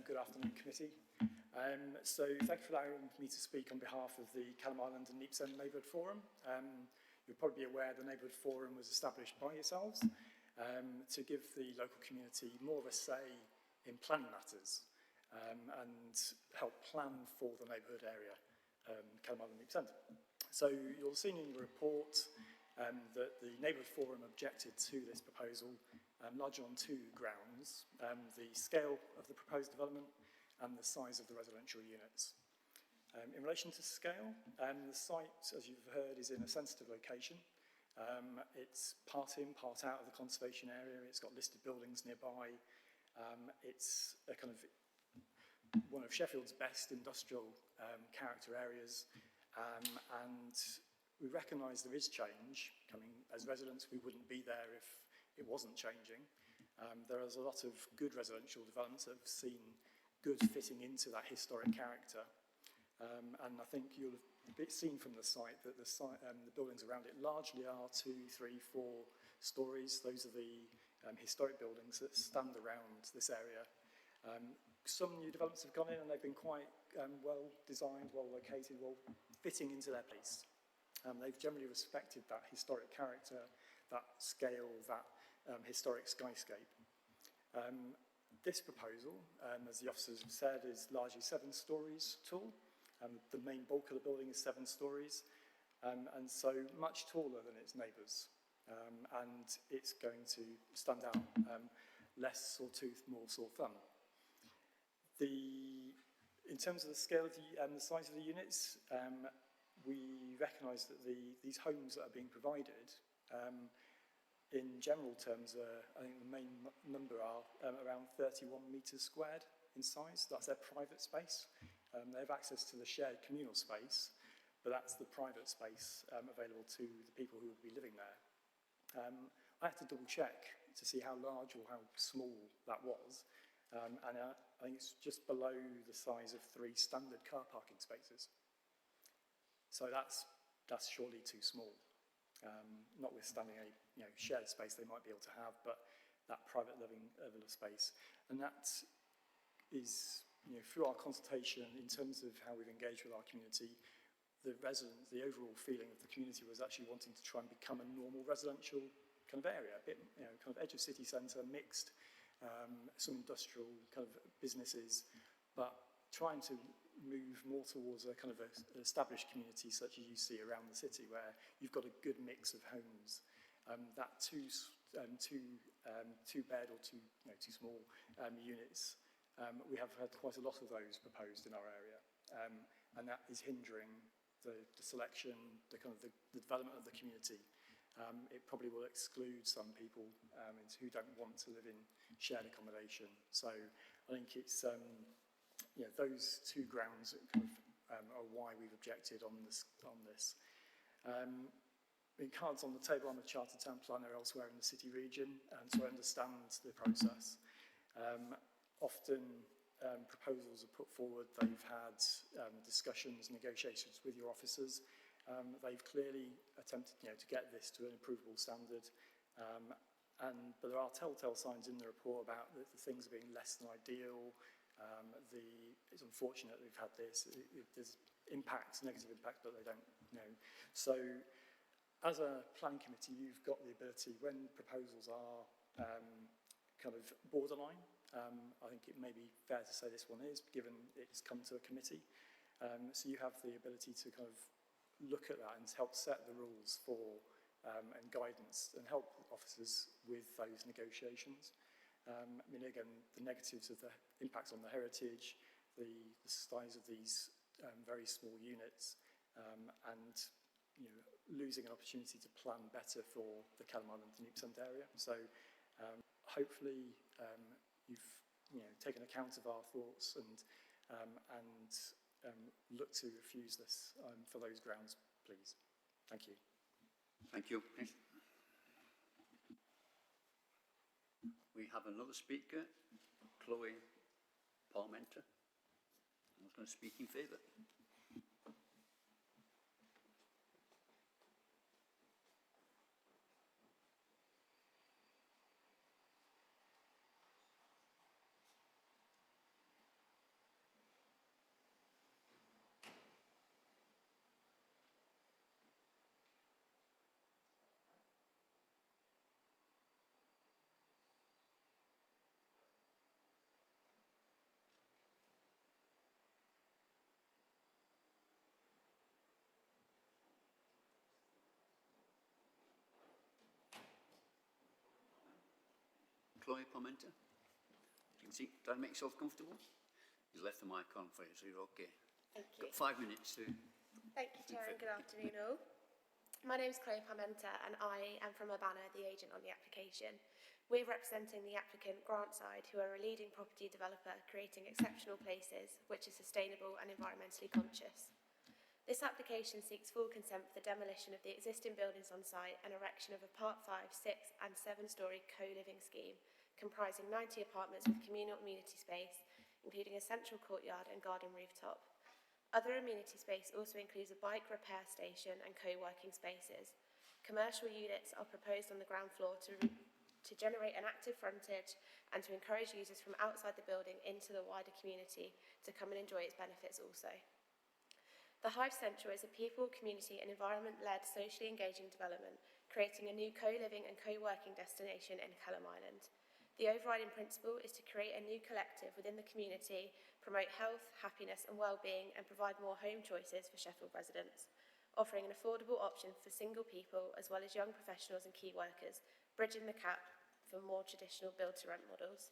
Good afternoon, committee. So thank you for allowing me to speak on behalf of the Kelham Island and Neeps End Neighbourhood Forum. You'll probably be aware the Neighbourhood Forum was established by yourselves to give the local community more of a say in planning matters and help plan for the neighbourhood area, Kelham Island and Neeps End. So you'll have seen in your report that the Neighbourhood Forum objected to this proposal largely on 2 grounds, the scale of the proposed development and the size of the residential units. In relation to scale, the site, as you've heard, is in a sensitive location. It's part in, part out of the conservation area. It's got listed buildings nearby. It's a kind of one of Sheffield's best industrial character areas. And we recognise there is change coming. As residents, we wouldn't be there if it wasn't changing. There is a lot of good residential developments that have seen good fitting into that historic character. And I think you'll have seen from the site that the buildings around it largely are 2, 3, 4 stories. Those are the historic buildings that stand around this area. Some new developments have gone in and they've been quite well designed, well located, well fitting into their place. They've generally respected that historic character, that scale, that historic skyscape. This proposal, as the officers have said, is largely 7 stories tall. The main bulk of the building is 7 stories, and so much taller than its neighbours. And it's going to stand out, less sawtooth, more saw thumb. In terms of the scale of the size of the units, we recognise that these homes that are being provided, in general terms, I think the main number are around 31 metres squared in size. That's their private space. They have access to the shared communal space, but that's the private space available to the people who would be living there. I had to double check to see how large or how small that was. I think it's just below the size of 3 standard car parking spaces. So that's surely too small. Notwithstanding a shared space they might be able to have, but that private level of space. And that is, through our consultation, in terms of how we've engaged with our community, the residents, the overall feeling of the community was actually wanting to try and become a normal residential kind of area, a bit, kind of edge of city centre, mixed, some industrial kind of businesses, but trying to move more towards a kind of an established community such as you see around the city, where you've got a good mix of homes. That two bed or two small units, we have had quite a lot of those proposed in our area, and that is hindering the selection, the development of the community. It probably will exclude some people who don't want to live in shared accommodation. So I think it's those 2 grounds are why we've objected on this. Cards on the table, I'm a chartered town planner elsewhere in the city region, so I understand the process. Often proposals are put forward, they've had discussions, negotiations with your officers. They've clearly attempted to get this to an approvable standard, but there are telltale signs in the report about the things being less than ideal. It's unfortunate we've had this. There's impacts, negative impacts, but they don't know. So as a planning committee, you've got the ability, when proposals are kind of borderline, I think it may be fair to say this one is, given it's come to a committee. So you have the ability to kind of look at that and help set the rules for and guidance and help officers with those negotiations. I mean, again, the negatives of the impacts on the heritage, the size of these very small units, and losing an opportunity to plan better for the Kelham Island and Newpsend area. So hopefully you've taken account of our thoughts and look to refuse this for those grounds, please. Thank you. Thank you. We have another speaker, Chloe Parmenter. I'm going to speak in favour. Chloe Parmenter. You can see, try to make yourself comfortable. He's left the mic on for you, so you're okay. Thank you. Got 5 minutes to... Thank you, Chair, and good afternoon all. My name is Chloe Parmenter, and I am from Urbana, the agent on the application. We're representing the applicant Grantside, who are a leading property developer creating exceptional places which are sustainable and environmentally conscious. This application seeks full consent for the demolition of the existing buildings on site and erection of a Part 5, 6 and 7-storey co-living scheme comprising 90 apartments with communal amenity space, including a central courtyard and garden rooftop. Other amenity space also includes a bike repair station and co-working spaces. Commercial units are proposed on the ground floor to generate an active frontage and to encourage users from outside the building into the wider community to come and enjoy its benefits also. The Hive Central is a people, community and environment-led socially engaging development, creating a new co-living and co-working destination in Kelham Island. The overriding principle is to create a new collective within the community, promote health, happiness and well-being and provide more home choices for Sheffield residents, offering an affordable option for single people as well as young professionals and key workers, bridging the gap for more traditional build-to-rent models.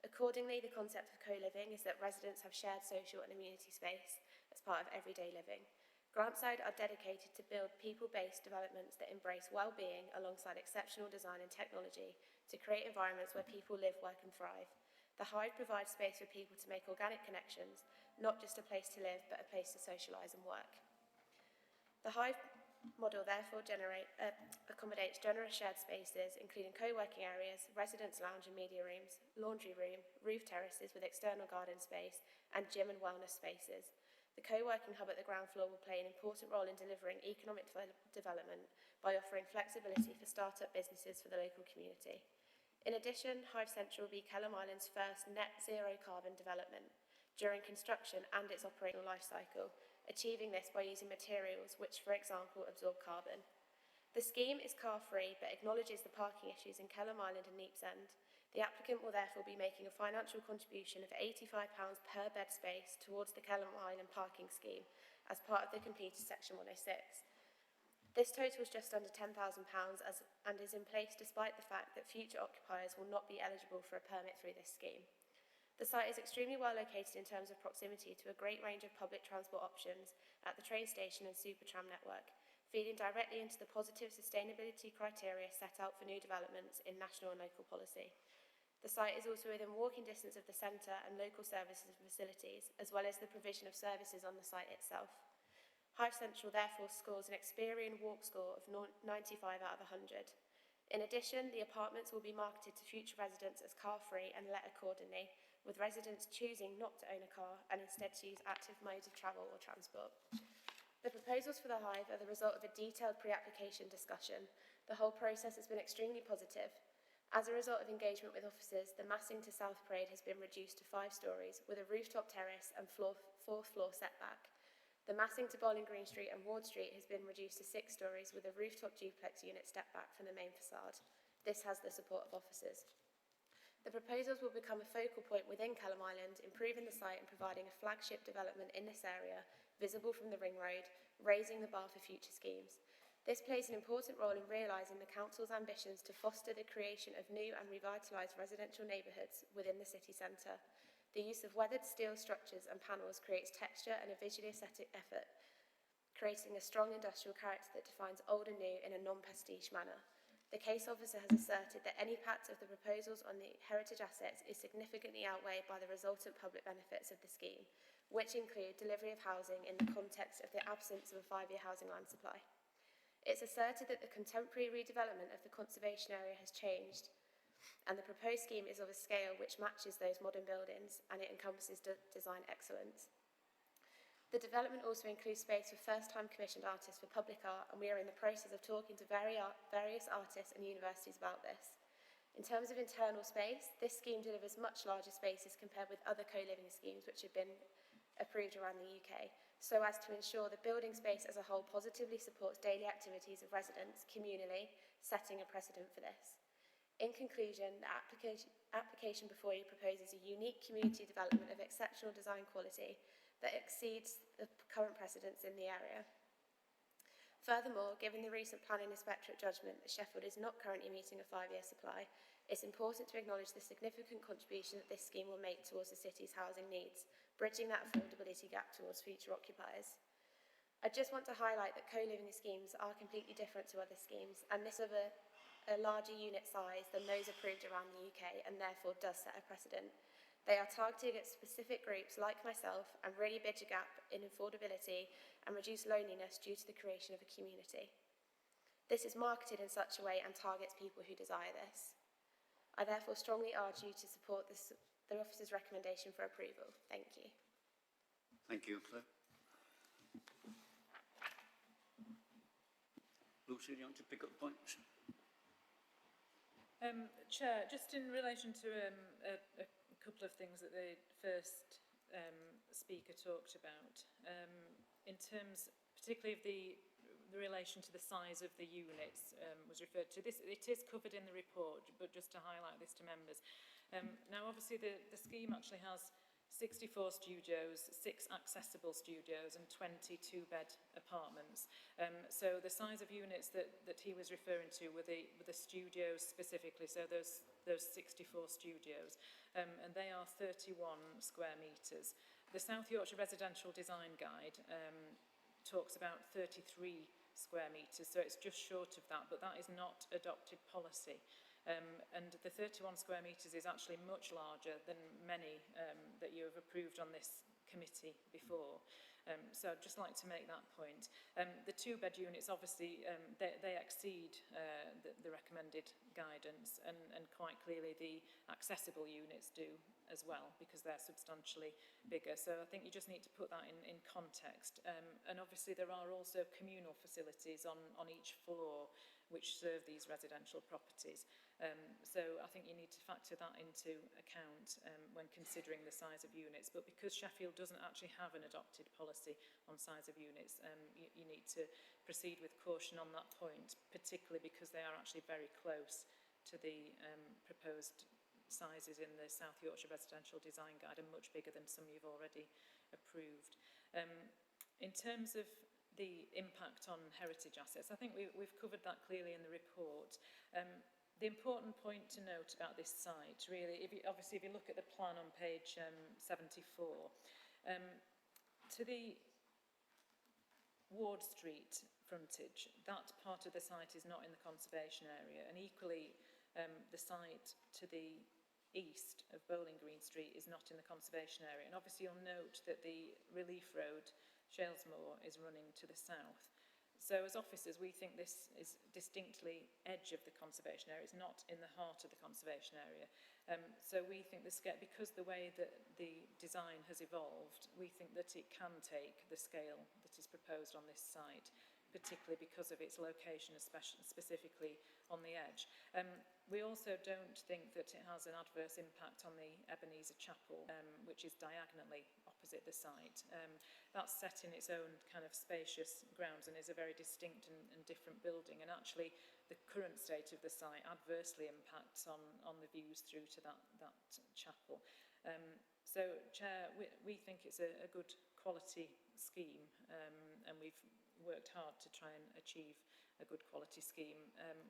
Accordingly, the concept of co-living is that residents have shared social and amenity space as part of everyday living. Grantside are dedicated to build people-based developments that embrace well-being alongside exceptional design and technology to create environments where people live, work and thrive. The Hive provides space for people to make organic connections, not just a place to live, but a place to socialise and work. The Hive model therefore accommodates generous shared spaces, including co-working areas, residence lounge and media rooms, laundry room, roof terraces with external garden space, and gym and wellness spaces. The co-working hub at the ground floor will play an important role in delivering economic development by offering flexibility for start-up businesses for the local community. In addition, Hive Central will be Kelham Island's first net zero carbon development during construction and its operational life cycle, achieving this by using materials which, for example, absorb carbon. The scheme is car-free but acknowledges the parking issues in Kelham Island and Neepsend. The applicant will therefore be making a financial contribution of £85 per bed space towards the Kelham Island parking scheme as part of the completed Section 106. This totals just under £10,000 and is in place despite the fact that future occupiers will not be eligible for a permit through this scheme. The site is extremely well located in terms of proximity to a great range of public transport options at the train station and Supertram network, feeding directly into the positive sustainability criteria set out for new developments in national and local policy. The site is also within walking distance of the centre and local services and facilities, as well as the provision of services on the site itself. Hive Central therefore scores an Experian walk score of 95 out of 100. In addition, the apartments will be marketed to future residents as car-free and let accordingly, with residents choosing not to own a car and instead to use active modes of travel or transport. The proposals for the Hive are the result of a detailed pre-application discussion. The whole process has been extremely positive. As a result of engagement with officers, the massing to South Parade has been reduced to 5 storeys with a rooftop terrace and 4th floor setback. The massing to Bowling Green Street and Ward Street has been reduced to 6 storeys with a rooftop duplex unit step back from the main facade. This has the support of officers. The proposals will become a focal point within Kelham Island, improving the site and providing a flagship development in this area, visible from the ring road, raising the bar for future schemes. This plays an important role in realising the Council's ambitions to foster the creation of new and revitalised residential neighbourhoods within the city centre. The use of weathered steel structures and panels creates texture and a visually aesthetic effort, creating a strong industrial character that defines old and new in a non-pastiche manner. The case officer has asserted that any impact of the proposals on the heritage assets is significantly outweighed by the resultant public benefits of the scheme, which include delivery of housing in the context of the absence of a 5-year housing land supply. It's asserted that the contemporary redevelopment of the conservation area has changed, and the proposed scheme is of a scale which matches those modern buildings, and it encompasses design excellence. The development also includes space for first-time commissioned artists for public art, and we are in the process of talking to various artists and universities about this. In terms of internal space, this scheme delivers much larger spaces compared with other co-living schemes which have been approved around the UK, so as to ensure the building space as a whole positively supports daily activities of residents communally, setting a precedent for this. In conclusion, the application before you proposes a unique community development of exceptional design quality that exceeds the current precedents in the area. Furthermore, given the recent planning inspectorate judgment that Sheffield is not currently meeting a 5-year supply, it's important to acknowledge the significant contribution that this scheme will make towards the city's housing needs, bridging that affordability gap towards future occupiers. I just want to highlight that co-living schemes are completely different to other schemes, and this of a larger unit size than those approved around the UK, and therefore does set a precedent. They are targeted at specific groups like myself and really bridge a gap in affordability and reduce loneliness due to the creation of a community. This is marketed in such a way and targets people who desire this. I therefore strongly urge you to support the officer's recommendation for approval. Thank you. Thank you, Claire. Lucy, do you want to pick up points? Chair, just in relation to a couple of things that the first speaker talked about, in terms particularly of the relation to the size of the units was referred to. This, it is covered in the report, but just to highlight this to members. Now, obviously, the scheme actually has 64 studios, 6 accessible studios and 20 two-bed apartments. So the size of units that he was referring to were the studios specifically, so those 64 studios, and they are 31 square metres. The South Yorkshire Residential Design Guide talks about 33 square metres, so it's just short of that, but that is not adopted policy. And the 31 square metres is actually much larger than many that you have approved on this committee before. So I'd just like to make that point. The 2-bed units, obviously, they exceed the recommended guidance, and quite clearly the accessible units do as well, because they're substantially bigger. So I think you just need to put that in context. And obviously there are also communal facilities on each floor which serve these residential properties. So I think you need to factor that into account when considering the size of units. But because Sheffield doesn't actually have an adopted policy on size of units, you need to proceed with caution on that point, particularly because they are actually very close to the proposed sizes in the South Yorkshire Residential Design Guide, and much bigger than some you've already approved. In terms of the impact on heritage assets, I think we've covered that clearly in the report. The important point to note about this site, really, obviously if you look at the plan on page 74, to the Ward Street frontage, that part of the site is not in the conservation area, and equally the site to the east of Bowling Green Street is not in the conservation area. And obviously you'll note that the Relief Road, Shalesmoor, is running to the south. So as officers, we think this is distinctly edge of the conservation area. It's not in the heart of the conservation area. So we think the scale, because the way that the design has evolved, we think that it can take the scale that is proposed on this site, particularly because of its location, specifically on the edge. We also don't think that it has an adverse impact on the Ebenezer Chapel, which is diagonally opposite the site. That's set in its own kind of spacious grounds and is a very distinct and different building. And actually, the current state of the site adversely impacts on the views through to that chapel. So, Chair, we think it's a good quality scheme, and we've worked hard to try and achieve a good quality scheme.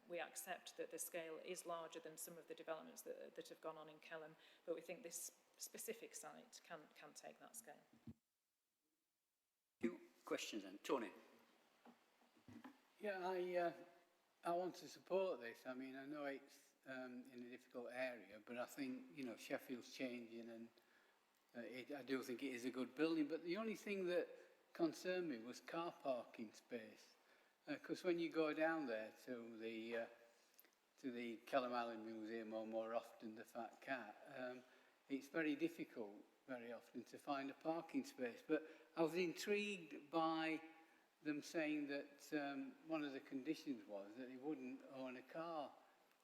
We accept that the scale is larger than some of the developments that have gone on in Kelham, but we think this specific site can take that scale. Few questions then. Tony? Yeah, I want to support this. I mean, I know it's in a difficult area, but I think, you know, Sheffield's changing, and I do think it is a good building. But the only thing that concerned me was car parking space, because when you go down there to the Kelham Island Museum, or more often the Fat Cat, it's very difficult very often to find a parking space. But I was intrigued by them saying that one of the conditions was that they wouldn't own a car.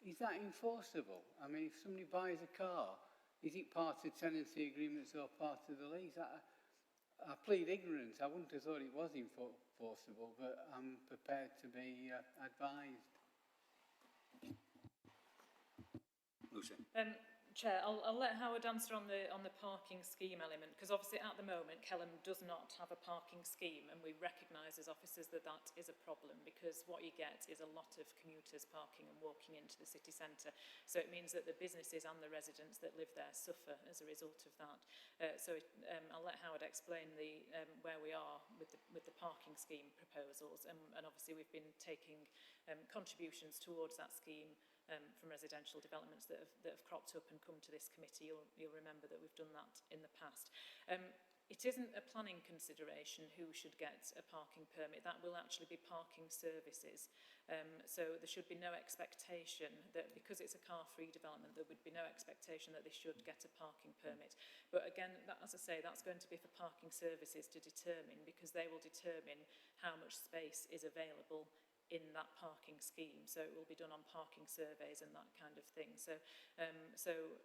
Is that enforceable? I mean, if somebody buys a car, is it part of tenancy agreements or part of the lease? I plead ignorance. I wouldn't have thought it was enforceable, but I'm prepared to be advised. Lucy? Chair, I'll let Howard answer on the parking scheme element, because obviously at the moment Kelham does not have a parking scheme, and we recognise as officers that that is a problem, because what you get is a lot of commuters parking and walking into the city centre. So it means that the businesses and the residents that live there suffer as a result of that. I'll let Howard explain where we are with the parking scheme proposals, and obviously we've been taking contributions towards that scheme from residential developments that have cropped up and come to this committee. You'll remember that we've done that in the past. It isn't a planning consideration who should get a parking permit. That will actually be parking services. So there should be no expectation that, because it's a car-free development, there would be no expectation that they should get a parking permit. But again, as I say, that's going to be for parking services to determine, because they will determine how much space is available in that parking scheme. So it will be done on parking surveys and that kind of thing. So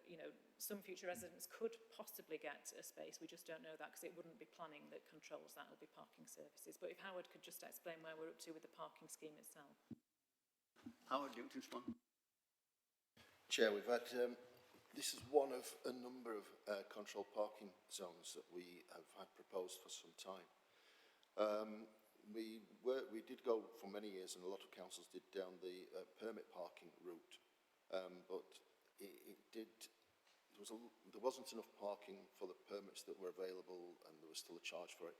you know, some future residents could possibly get a space. We just don't know that, because it wouldn't be planning that controls that. It'll be parking services. But if Howard could just explain where we're up to with the parking scheme itself. Howard, do you want to respond? Chair, we've had, this is one of a number of controlled parking zones that we have had proposed for some time. We did go for many years, and a lot of councils did, down the permit parking route, but there wasn't enough parking for the permits that were available, and there was still a charge for it.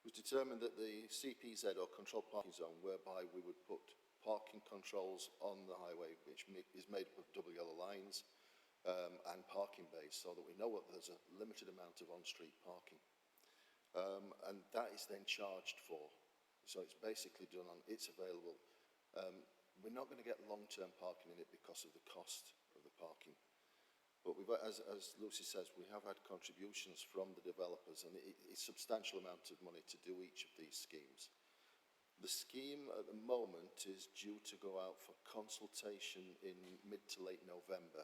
It was determined that the CPZ, or controlled parking zone, whereby we would put parking controls on the highway, which is made up of double yellow lines and parking bays, so that we know that there's a limited amount of on-street parking. and that is then charged for. So it's basically done on, it's available. We're not going to get long-term parking in it because of the cost of the parking. But we've, as Lucy says, we have had contributions from the developers, and it's a substantial amount of money to do each of these schemes. The scheme at the moment is due to go out for consultation in mid to late November.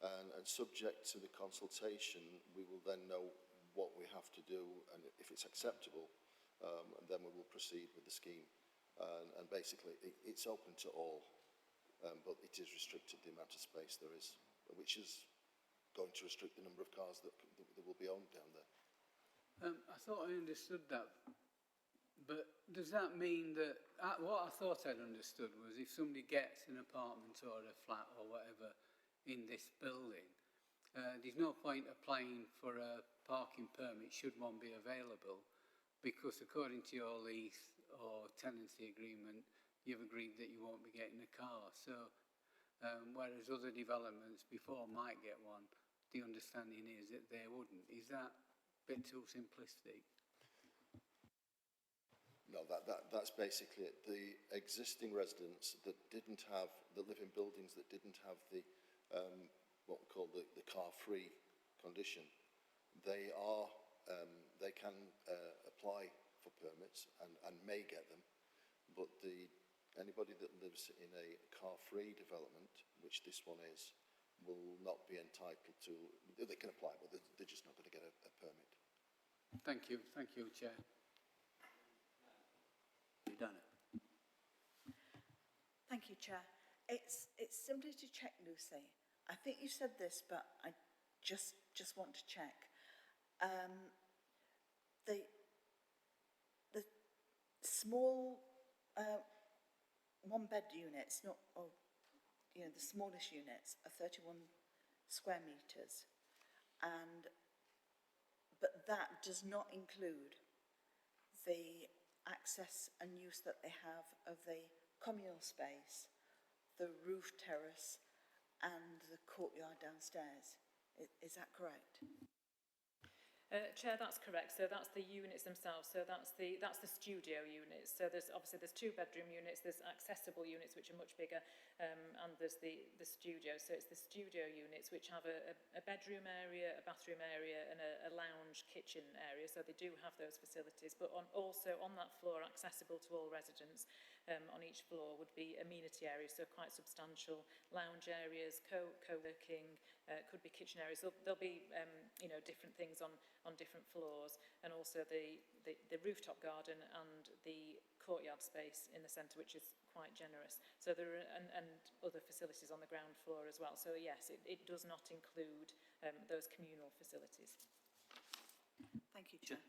And subject to the consultation, we will then know what we have to do, and if it's acceptable, and then we will proceed with the scheme. And basically, it's open to all, but it is restricted, the amount of space there is, which is going to restrict the number of cars that will be owned down there. I thought I understood that, but does that mean that, what I thought I'd understood was if somebody gets an apartment or a flat or whatever in this building, there's no point applying for a parking permit should one be available, because according to your lease or tenancy agreement, you've agreed that you won't be getting a car. So, whereas other developments before might get one, the understanding is that they wouldn't. Is that a bit too simplistic? No, that's basically it. The existing residents that live in buildings that didn't have the, what we call the car-free condition, they can apply for permits and may get them, but anybody that lives in a car-free development, which this one is, will not be entitled to, they can apply, but they're just not going to get a permit. Thank you, Chair. You've done it. Thank you, Chair. It's simply to check, Lucy. I think you said this, but I just want to check. The small one-bed units, the smallest units are 31 square metres, but that does not include the access and use that they have of the communal space, the roof terrace, and the courtyard downstairs. Is that correct? Chair, that's correct. So that's the units themselves. So that's the studio units. So there's 2-bedroom units, there's accessible units which are much bigger, and there's the studio. So it's the studio units which have a bedroom area, a bathroom area, and a lounge kitchen area. So they do have those facilities. But also on that floor, accessible to all residents, on each floor would be amenity areas, so quite substantial lounge areas, co-working, could be kitchen areas. There'll be different things on different floors, and also the rooftop garden and the courtyard space in the centre, which is quite generous. So there are and other facilities on the ground floor as well. So yes, it does not include those communal facilities. Thank you, Chair.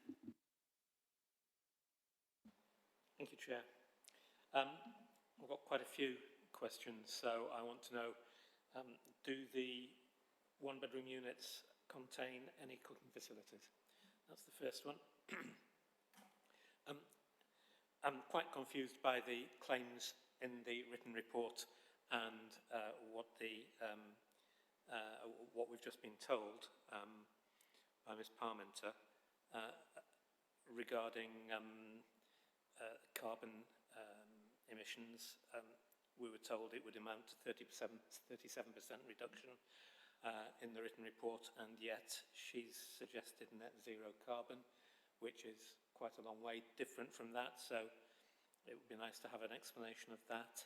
Thank you, Chair. I've got quite a few questions, so I want to know, do the one-bedroom units contain any cooking facilities? That's the first one. I'm quite confused by the claims in the written report and what we've just been told by Ms Parmenter regarding carbon emissions. We were told it would amount to 37% reduction in the written report, and yet she's suggested net zero carbon, which is quite a long way different from that, so it would be nice to have an explanation of that.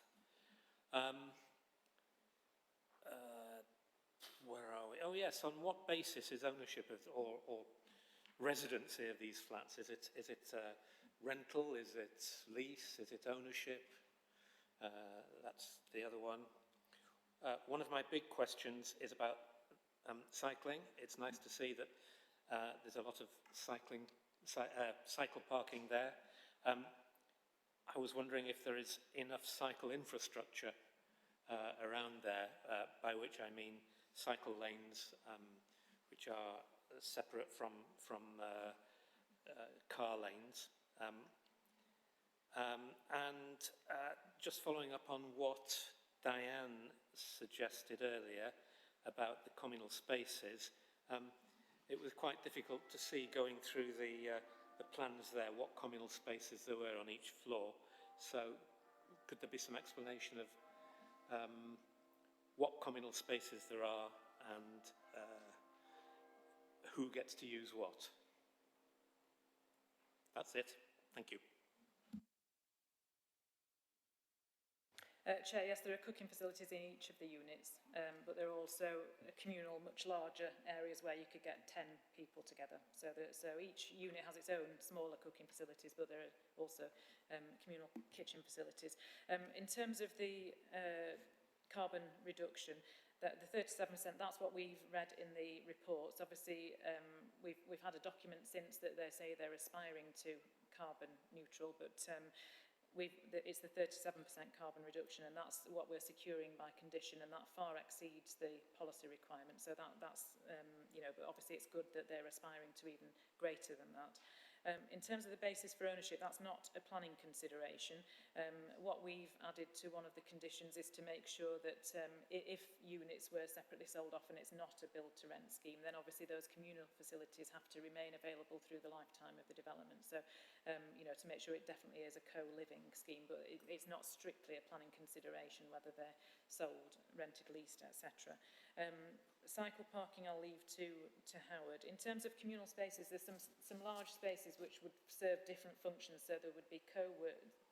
Where are we? Oh yes, on what basis is ownership of, or residency of these flats? Is it rental? Is it lease? Is it ownership? That's the other one. One of my big questions is about cycling. It's nice to see that there's a lot of cycle parking there. I was wondering if there is enough cycle infrastructure around there, by which I mean cycle lanes which are separate from car lanes. And just following up on what Diane suggested earlier about the communal spaces, it was quite difficult to see going through the plans there what communal spaces there were on each floor. So could there be some explanation of what communal spaces there are and who gets to use what? That's it. Thank you. Chair, yes, there are cooking facilities in each of the units, but there are also communal, much larger areas where you could get 10 people together. So each unit has its own smaller cooking facilities, but there are also communal kitchen facilities. In terms of the carbon reduction, the 37%, that's what we've read in the reports. Obviously, we've had a document since that they say they're aspiring to carbon neutral, but it's the 37% carbon reduction, and that's what we're securing by condition, and that far exceeds the policy requirement. So that's but obviously it's good that they're aspiring to even greater than that. In terms of the basis for ownership, that's not a planning consideration. What we've added to one of the conditions is to make sure that if units were separately sold off and it's not a build-to-rent scheme, then obviously those communal facilities have to remain available through the lifetime of the development. So, to make sure it definitely is a co-living scheme, but it's not strictly a planning consideration whether they're sold, rented, leased, etc. Cycle parking I'll leave to Howard. In terms of communal spaces, there's some large spaces which would serve different functions. So there would be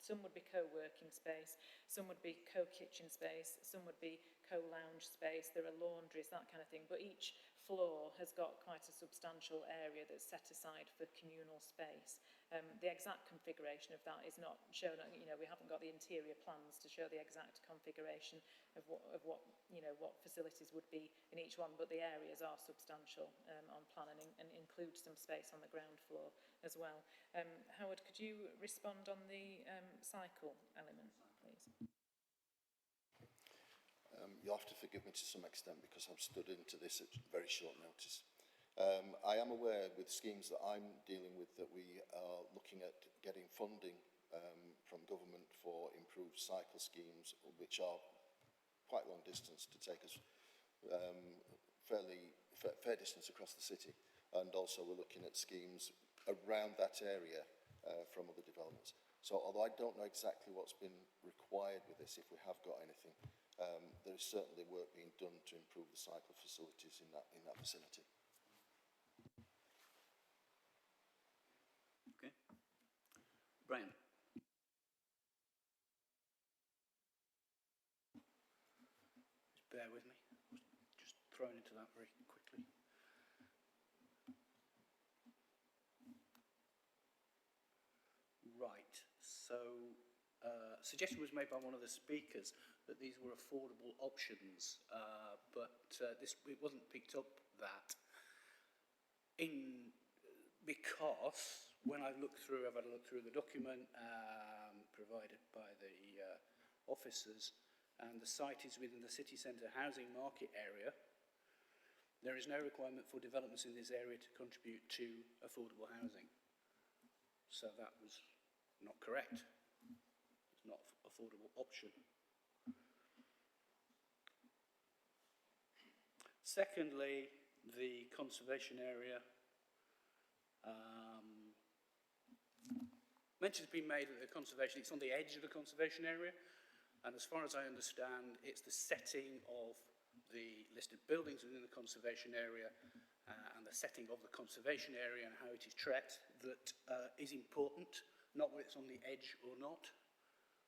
some would be co-working space, some would be co-kitchen space, some would be co-lounge space, there are laundries, that kind of thing. But each floor has got quite a substantial area that's set aside for communal space. The exact configuration of that is not shown. We haven't got the interior plans to show the exact configuration of what facilities would be in each one, but the areas are substantial on plan and include some space on the ground floor as well. Howard, could you respond on the cycle element, please? You'll have to forgive me to some extent because I've stood into this at very short notice. I am aware with schemes that I'm dealing with that we are looking at getting funding from government for improved cycle schemes, which are quite long distance to take us fair distance across the city. And also we're looking at schemes around that area from other developments. So although I don't know exactly what's been required with this, if we have got anything, there is certainly work being done to improve the cycle facilities in that vicinity. Okay. Brian. Just bear with me. Just thrown into that very quickly. Right. So, suggestion was made by one of the speakers that these were affordable options, but it wasn't picked up that. Because when I've had a look through the document provided by the officers, and the site is within the city centre housing market area, there is no requirement for developments in this area to contribute to affordable housing. So that was not correct. It's not an affordable option. Secondly, the conservation area. Mention's been made that the conservation, it's on the edge of the conservation area, and as far as I understand, it's the setting of the listed buildings within the conservation area and the setting of the conservation area and how it is tracked that is important, not whether it's on the edge or not.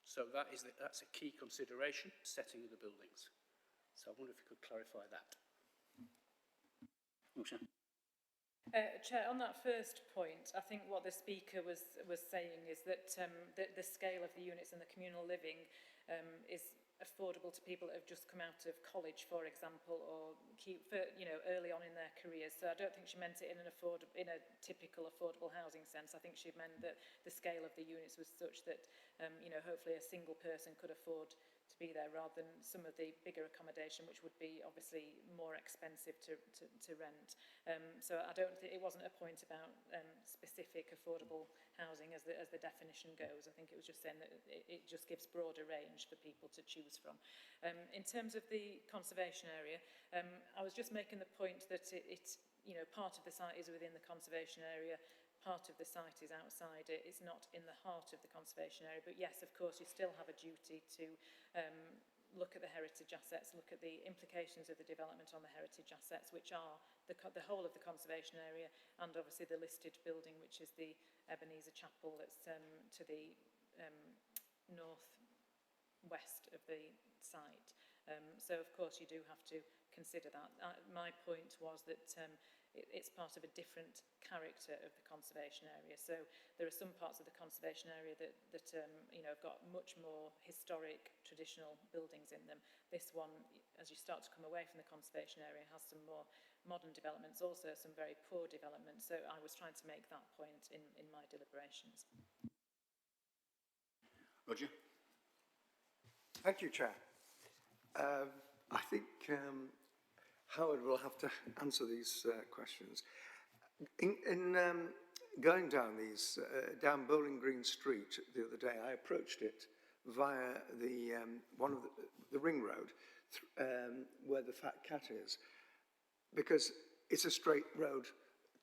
So that's a key consideration, setting of the buildings. So I wonder if you could clarify that. Okay. Chair, on that first point, I think what the speaker was saying is that the scale of the units and the communal living is affordable to people that have just come out of college, for example, or early on in their careers. So I don't think she meant it in a typical affordable housing sense. I think she meant that the scale of the units was such that hopefully a single person could afford to be there, rather than some of the bigger accommodation, which would be obviously more expensive to rent. So I don't think it wasn't a point about specific affordable housing as the definition goes. I think it was just saying that it just gives broader range for people to choose from. In terms of the conservation area, I was just making the point that part of the site is within the conservation area, part of the site is outside it. It's not in the heart of the conservation area, but yes, of course, you still have a duty to look at the heritage assets, look at the implications of the development on the heritage assets, which are the whole of the conservation area, and obviously the listed building, which is the Ebenezer Chapel that's to the north-west of the site. So, of course, you do have to consider that. My point was that it's part of a different character of the conservation area. So there are some parts of the conservation area that have got much more historic, traditional buildings in them. This one, as you start to come away from the conservation area, has some more modern developments, also some very poor developments. So I was trying to make that point in my deliberations. Roger? Thank you, Chair. I think Howard will have to answer these questions. In going down down Bowling Green Street the other day, I approached it via one of the ring road where the Fat Cat is, because it's a straight road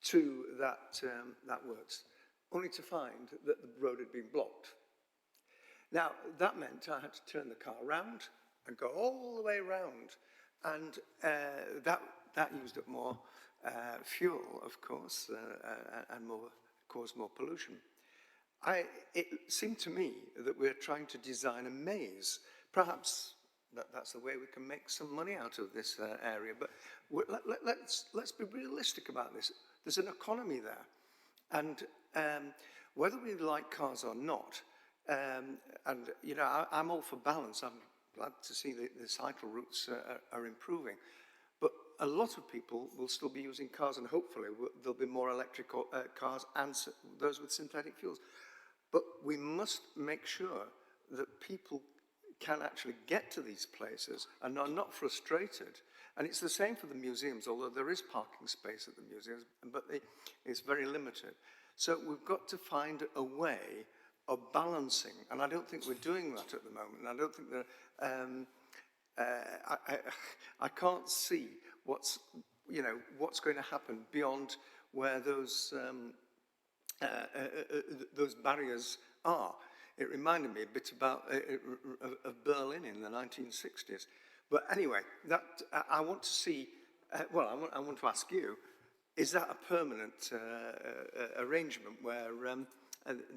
to that works, only to find that the road had been blocked. Now, that meant I had to turn the car round and go all the way round, and that used up more fuel, of course, and caused more pollution. It seemed to me that we're trying to design a maze. Perhaps that's the way we can make some money out of this area, but let's be realistic about this. There's an economy there, and whether we like cars or not, and I'm all for balance. I'm glad to see the cycle routes are improving, but a lot of people will still be using cars, and hopefully there'll be more electric cars and those with synthetic fuels. But we must make sure that people can actually get to these places and are not frustrated. And it's the same for the museums, although there is parking space at the museums, but it's very limited. So we've got to find a way of balancing, and I don't think we're doing that at the moment. And I don't think that I can't see what's going to happen beyond where those barriers are. It reminded me a bit about of Berlin in the 1960s. But anyway, I want to see. I want to ask you: is that a permanent arrangement where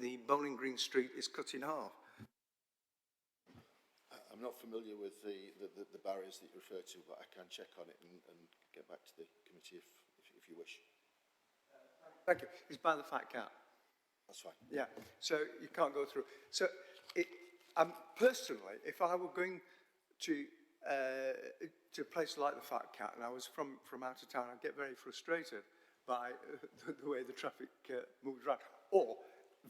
the Bowling Green Street is cut in half? I'm not familiar with the barriers that you refer to, but I can check on it and get back to the committee if you wish. Thank you. It's by the Fat Cat. That's fine. Yeah, so you can't go through. So personally, if I were going to a place like the Fat Cat and I was from out of town, I'd get very frustrated by the way the traffic moves around, or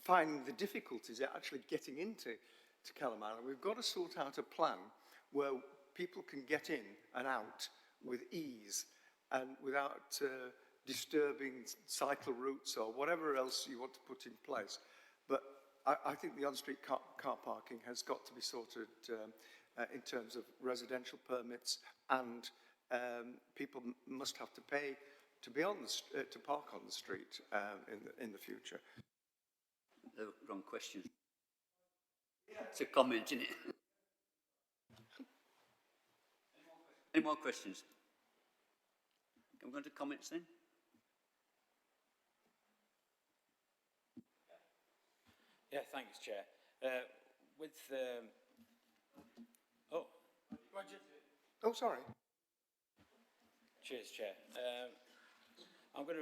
finding the difficulties at actually getting into Kelham Island. We've got to sort out a plan where people can get in and out with ease and without disturbing cycle routes or whatever else you want to put in place. But I think the on-street car parking has got to be sorted in terms of residential permits, and people must have to pay to be to park on the street in the future. The wrong question. It's a comment, isn't it? Any more questions? Can we go to comments then? Yeah, thanks, Chair. Oh, sorry. Cheers, Chair. I'm going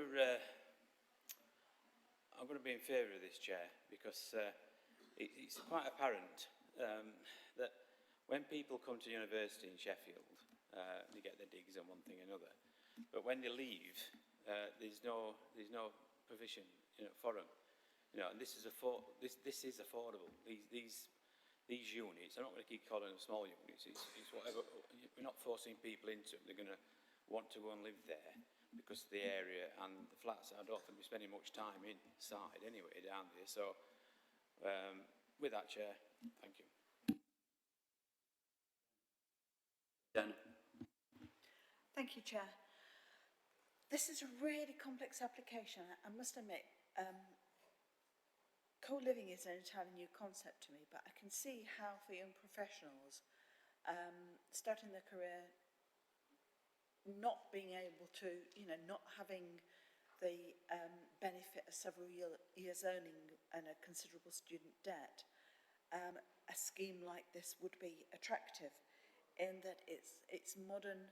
to be in favour of this, Chair, because it's quite apparent that when people come to university in Sheffield, they get their digs on one thing or another, but when they leave, there's no provision for them. And this is affordable. These these units, I'm not going to keep calling them small units, it's whatever, we're not forcing people into them, they're going to want to go and live there because of the area and the flats. I don't think we're spending much time inside anyway down there. So with that, Chair, thank you. Dan. Thank you, Chair. This is a really complex application. I must admit, co-living is an entirely new concept to me, but I can see how for young professionals starting their career, not being able to, not having the benefit of several years earning and a considerable student debt, a scheme like this would be attractive in that it's modern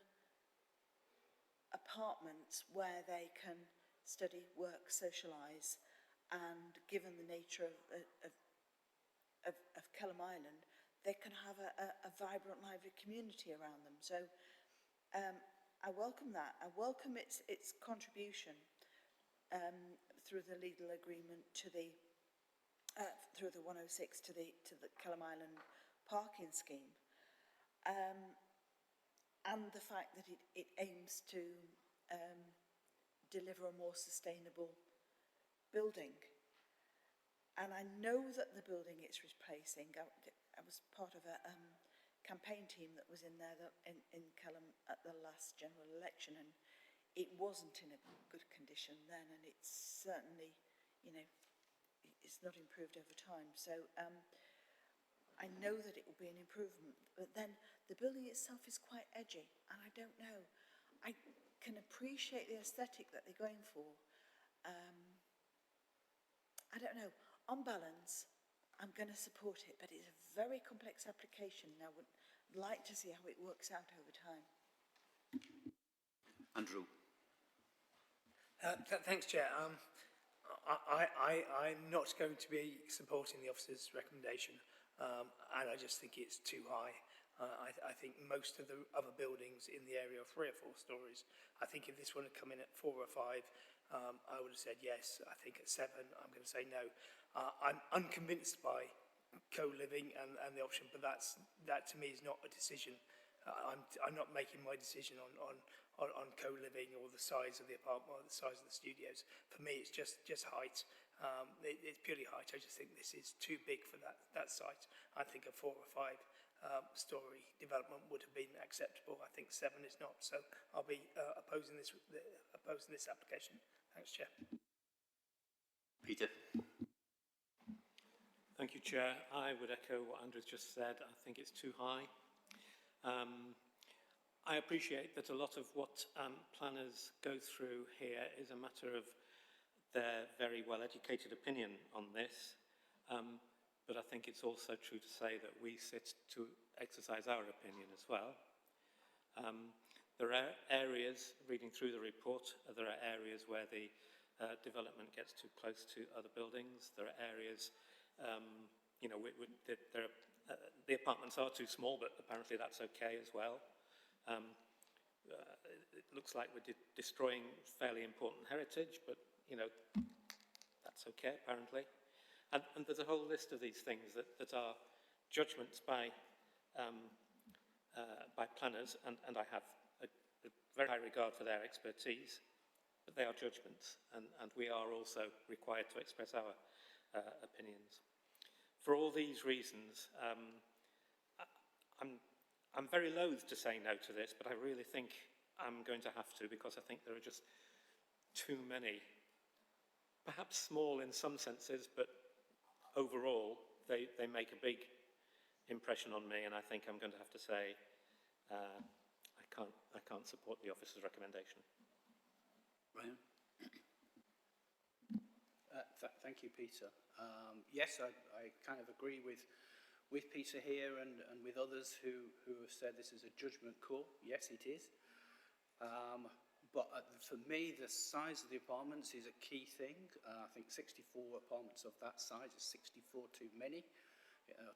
apartments where they can study, work, socialise, and given the nature of Kelham Island, they can have a vibrant, lively community around them. So I welcome that. I welcome its contribution through the legal agreement to the through the 106 to the Kelham Island parking scheme, and the fact that it aims to deliver a more sustainable building. And I know that the building it's replacing, I was part of a campaign team that was in there in Kelham at the last general election, and it wasn't in a good condition then, and it's certainly, it's not improved over time. So I know that it will be an improvement, but then the building itself is quite edgy, and I don't know. I can appreciate the aesthetic that they're going for. I don't know. On balance, I'm going to support it, but it's a very complex application, and I would like to see how it works out over time. Andrew. Thanks, Chair. I'm not going to be supporting the officer's recommendation, and I just think it's too high. I think most of the other buildings in the area are 3 or 4 stories. I think if this one had come in at 4 or 5, I would have said yes. I think at 7, I'm going to say no. I'm unconvinced by co-living and the option, but that to me is not a decision. I'm not making my decision on co-living or the size of the apartment or the size of the studios. For me, it's just height. It's purely height. I just think this is too big for that site. I think a 4 or 5 story development would have been acceptable. I think 7 is not. So I'll be opposing this application. Thanks, Chair. Peter. Thank you, Chair. I would echo what Andrew's just said. I think it's too high. I appreciate that a lot of what planners go through here is a matter of their very well-educated opinion on this, but I think it's also true to say that we sit to exercise our opinion as well. There are areas, reading through the report, there are areas where the development gets too close to other buildings. There are areas, the apartments are too small, but apparently that's okay as well. It looks like we're destroying fairly important heritage, but, that's okay, apparently. And there's a whole list of these things that are judgments by planners, and I have a very high regard for their expertise, but they are judgments, and we are also required to express our opinions. For all these reasons, I'm very loath to say no to this, but I really think I'm going to have to, because I think there are just too many, perhaps small in some senses, but overall they make a big impression on me, and I think I'm going to have to say I can't support the officer's recommendation. Ryan? Thank you, Peter. Yes, I kind of agree with Peter here and with others who have said this is a judgment call. Yes, it is. But for me, the size of the apartments is a key thing. I think 64 apartments of that size is 64 too many,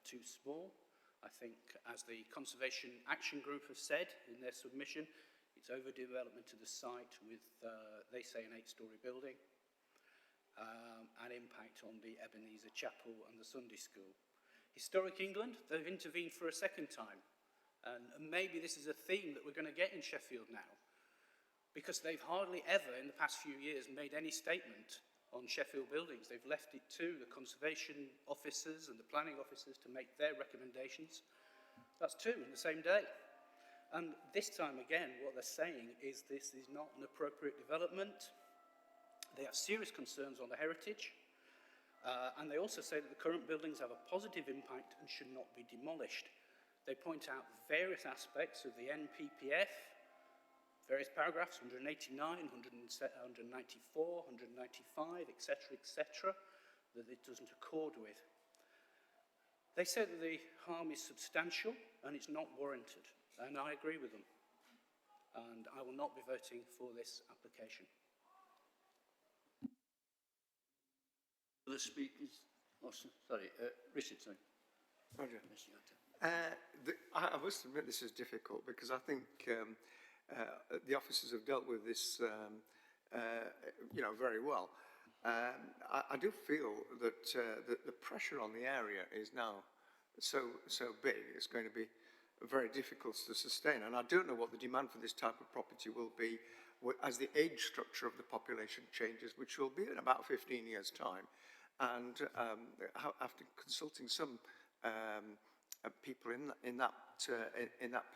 too small. I think, as the Conservation Action Group have said in their submission, it's overdevelopment to the site with, they say, an 8-storey building, and impact on the Ebenezer Chapel and the Sunday School. historic England, they've intervened for a second time. And maybe this is a theme that we're going to get in Sheffield now, because they've hardly ever in the past few years made any statement on Sheffield buildings. They've left it to the conservation officers and the planning officers to make their recommendations. That's two in the same day. And this time again, what they're saying is this is not an appropriate development. They have serious concerns on the heritage. And they also say that the current buildings have a positive impact and should not be demolished. They point out various aspects of the NPPF, various paragraphs, 189, 194, 195, etc., that it doesn't accord with. They say that the harm is substantial and it's not warranted, and I agree with them. And I will not be voting for this application. The speakers, oh, sorry, Richard, sorry. Roger. I must admit this is difficult because I think the officers have dealt with this, very well. I do feel that the pressure on the area is now so big, it's going to be very difficult to sustain. And I don't know what the demand for this type of property will be as the age structure of the population changes, which will be in about 15 years' time. And after consulting some people in that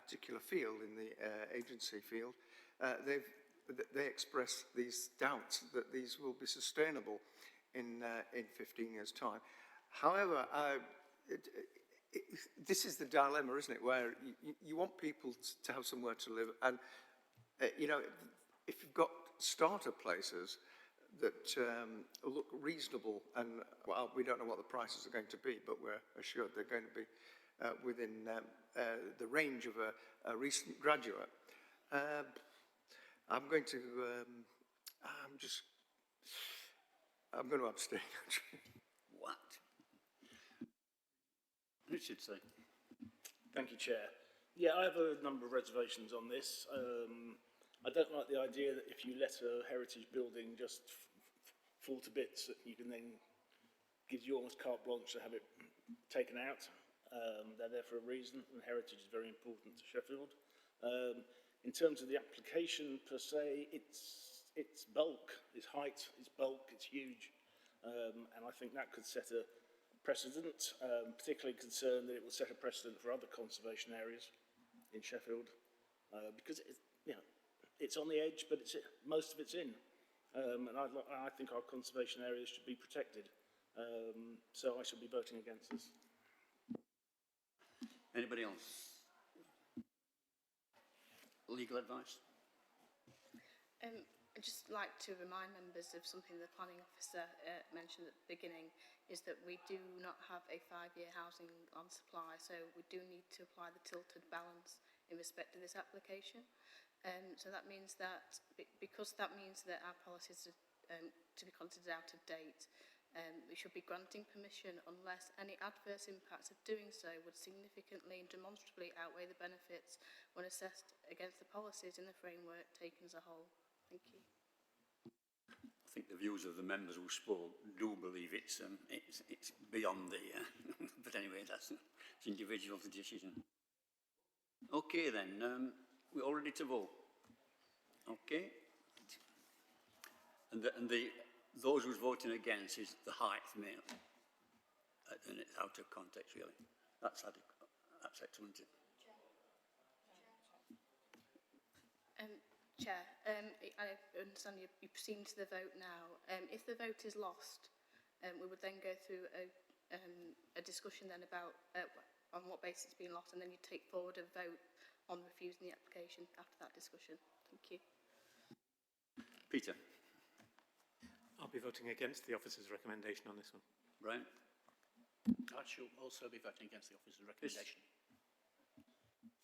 particular field, in the agency field, they express these doubts that these will be sustainable in 15 years' time. However, this is the dilemma, isn't it, where you want people to have somewhere to live, and if you've got starter places that look reasonable, and well, we don't know what the prices are going to be, but we're assured they're going to be within the range of a recent graduate. I'm going to abstain, actually. What? Richard, say. Thank you, Chair. Yeah, I have a number of reservations on this. I don't like the idea that if you let a heritage building just fall to bits, that you can then give you almost carte blanche to have it taken out. They're there for a reason, and heritage is very important to Sheffield. In terms of the application per se, it's bulk, it's height, it's bulk, it's huge. And I think that could set a precedent, particularly concerned that it will set a precedent for other conservation areas in Sheffield, because it's on the edge, but most of it's in. And I think our conservation areas should be protected. So I shall be voting against this. Anybody else? Legal advice? I'd just like to remind members of something the planning officer mentioned at the beginning, is that we do not have a 5-year housing on supply, so we do need to apply the tilted balance in respect to this application. So that means that, because that means that our policies are to be considered out of date, we should be granting permission unless any adverse impacts of doing so would significantly and demonstrably outweigh the benefits when assessed against the policies in the framework taken as a whole. Thank you. I think the views of the members who spoke do believe it's beyond the... but anyway, it's individual decision. Okay then, we're all ready to vote. Okay. And those who's voting against is the height male. And it's out of context, really. That's excellent. Chair, I understand you're proceeding to the vote now. If the vote is lost, we would then go through a discussion then about on what basis it's been lost, and then you take forward a vote on refusing the application after that discussion. Thank you. Peter? I'll be voting against the officer's recommendation on this one. Brian? I shall also be voting against the officer's recommendation.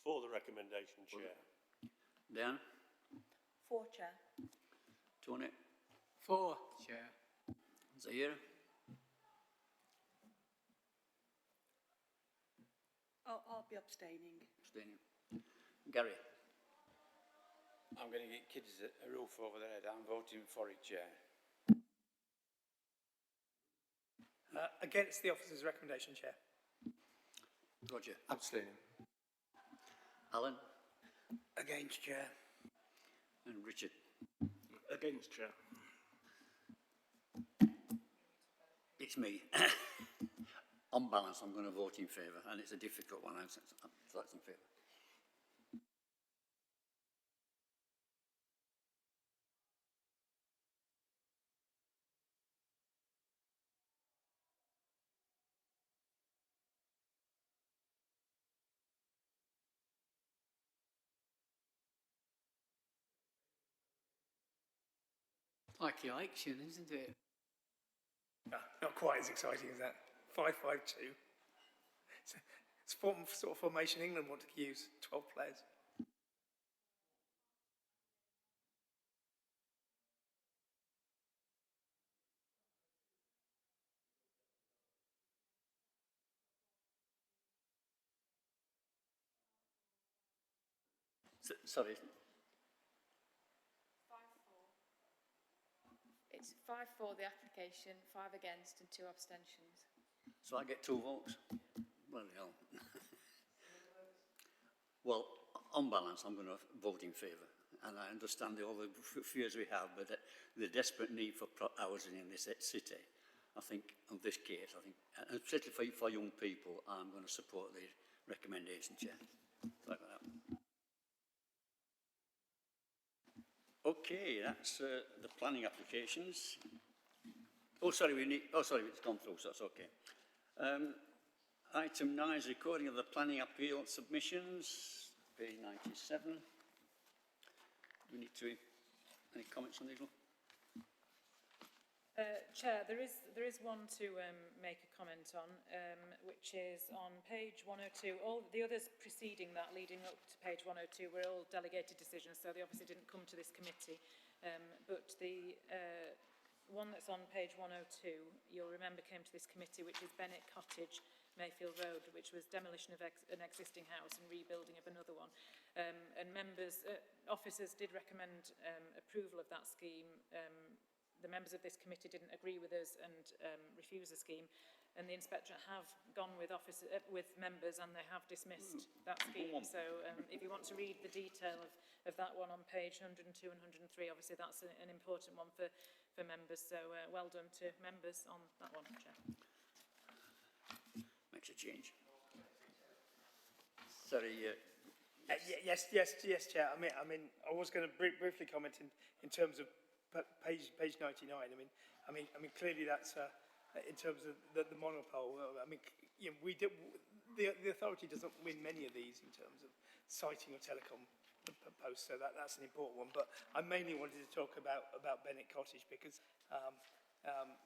For the recommendation, Chair. Dan? For, Chair. Tony? For, Chair. Zahir? I'll be abstaining. Abstaining. Gary? I'm going to get kids a roof over their head. I'm voting for it, Chair. Against the officer's recommendation, Chair. Roger. Abstaining. Alan? Against, Chair. And Richard? Against, Chair. It's me. On balance, I'm going to vote in favour, and it's a difficult one. So that's in favour. Like the election, isn't it? No, not quite as exciting as that. 5-5-2. It's sort of formation England want to use, 12 players. Sorry. It's 5 for the application, 5 against and 2 abstentions. So I get 2 votes? Well, hell. Well, on balance, I'm going to vote in favour. And I understand all the fears we have, but the desperate need for housing in this city, I think, on this case, I think, and particularly for young people, I'm going to support the recommendation, Chair. Like that. Okay, that's the planning applications. Oh, sorry, it's gone through, so that's okay. Item 9 is recording of the planning appeal submissions, page 97. Do we need to, any comments on these one? Chair, there is one to make a comment on, which is on page 102. All the others preceding that, leading up to page 102, were all delegated decisions, so they obviously didn't come to this committee. But the one that's on page 102, you'll remember came to this committee, which is Bennett Cottage, Mayfield Road, which was demolition of an existing house and rebuilding of another one. And officers did recommend approval of that scheme. The members of this committee didn't agree with us and refused the scheme, and the inspector have gone with members and they have dismissed that scheme. So if you want to read the detail of that one on page 102 and 103, obviously that's an important one for members. So well done to members on that one, Chair. Makes a change. Sorry. Yes, Chair. I mean, I was going to briefly comment in terms of page 99. I mean, clearly that's in terms of the monopole. I mean, you know, the authority doesn't win many of these in terms of siting or telecom posts, so that's an important one. But I mainly wanted to talk about Bennett Cottage because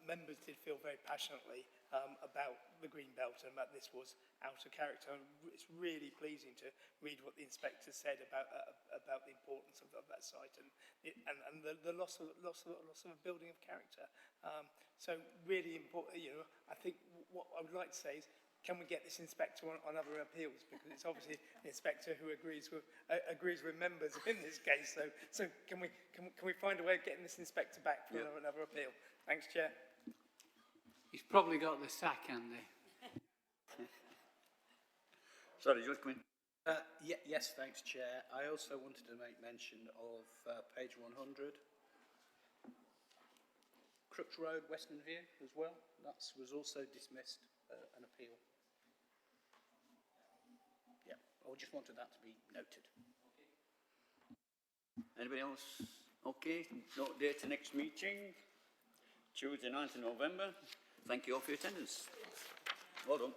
members did feel very passionately about the green belt and that this was out of character. And it's really pleasing to read what the inspector said about the importance of that site and the loss of a building of character. So really important. You know, I think what I would like to say is, can we get this inspector on other appeals? Because it's obviously an inspector who agrees with members in this case. So can we find a way of getting this inspector back for another appeal? Thanks, Chair. He's probably got the sack, Andy. Sorry, George, come in. Yes, thanks, Chair. I also wanted to make mention of page 100. Crooks Road, Western View as well. That was also dismissed, an appeal. Yeah, I just wanted that to be noted. Anybody else? Okay, note date to next meeting, Tuesday 9th of November. Thank you all for your attendance. Well done.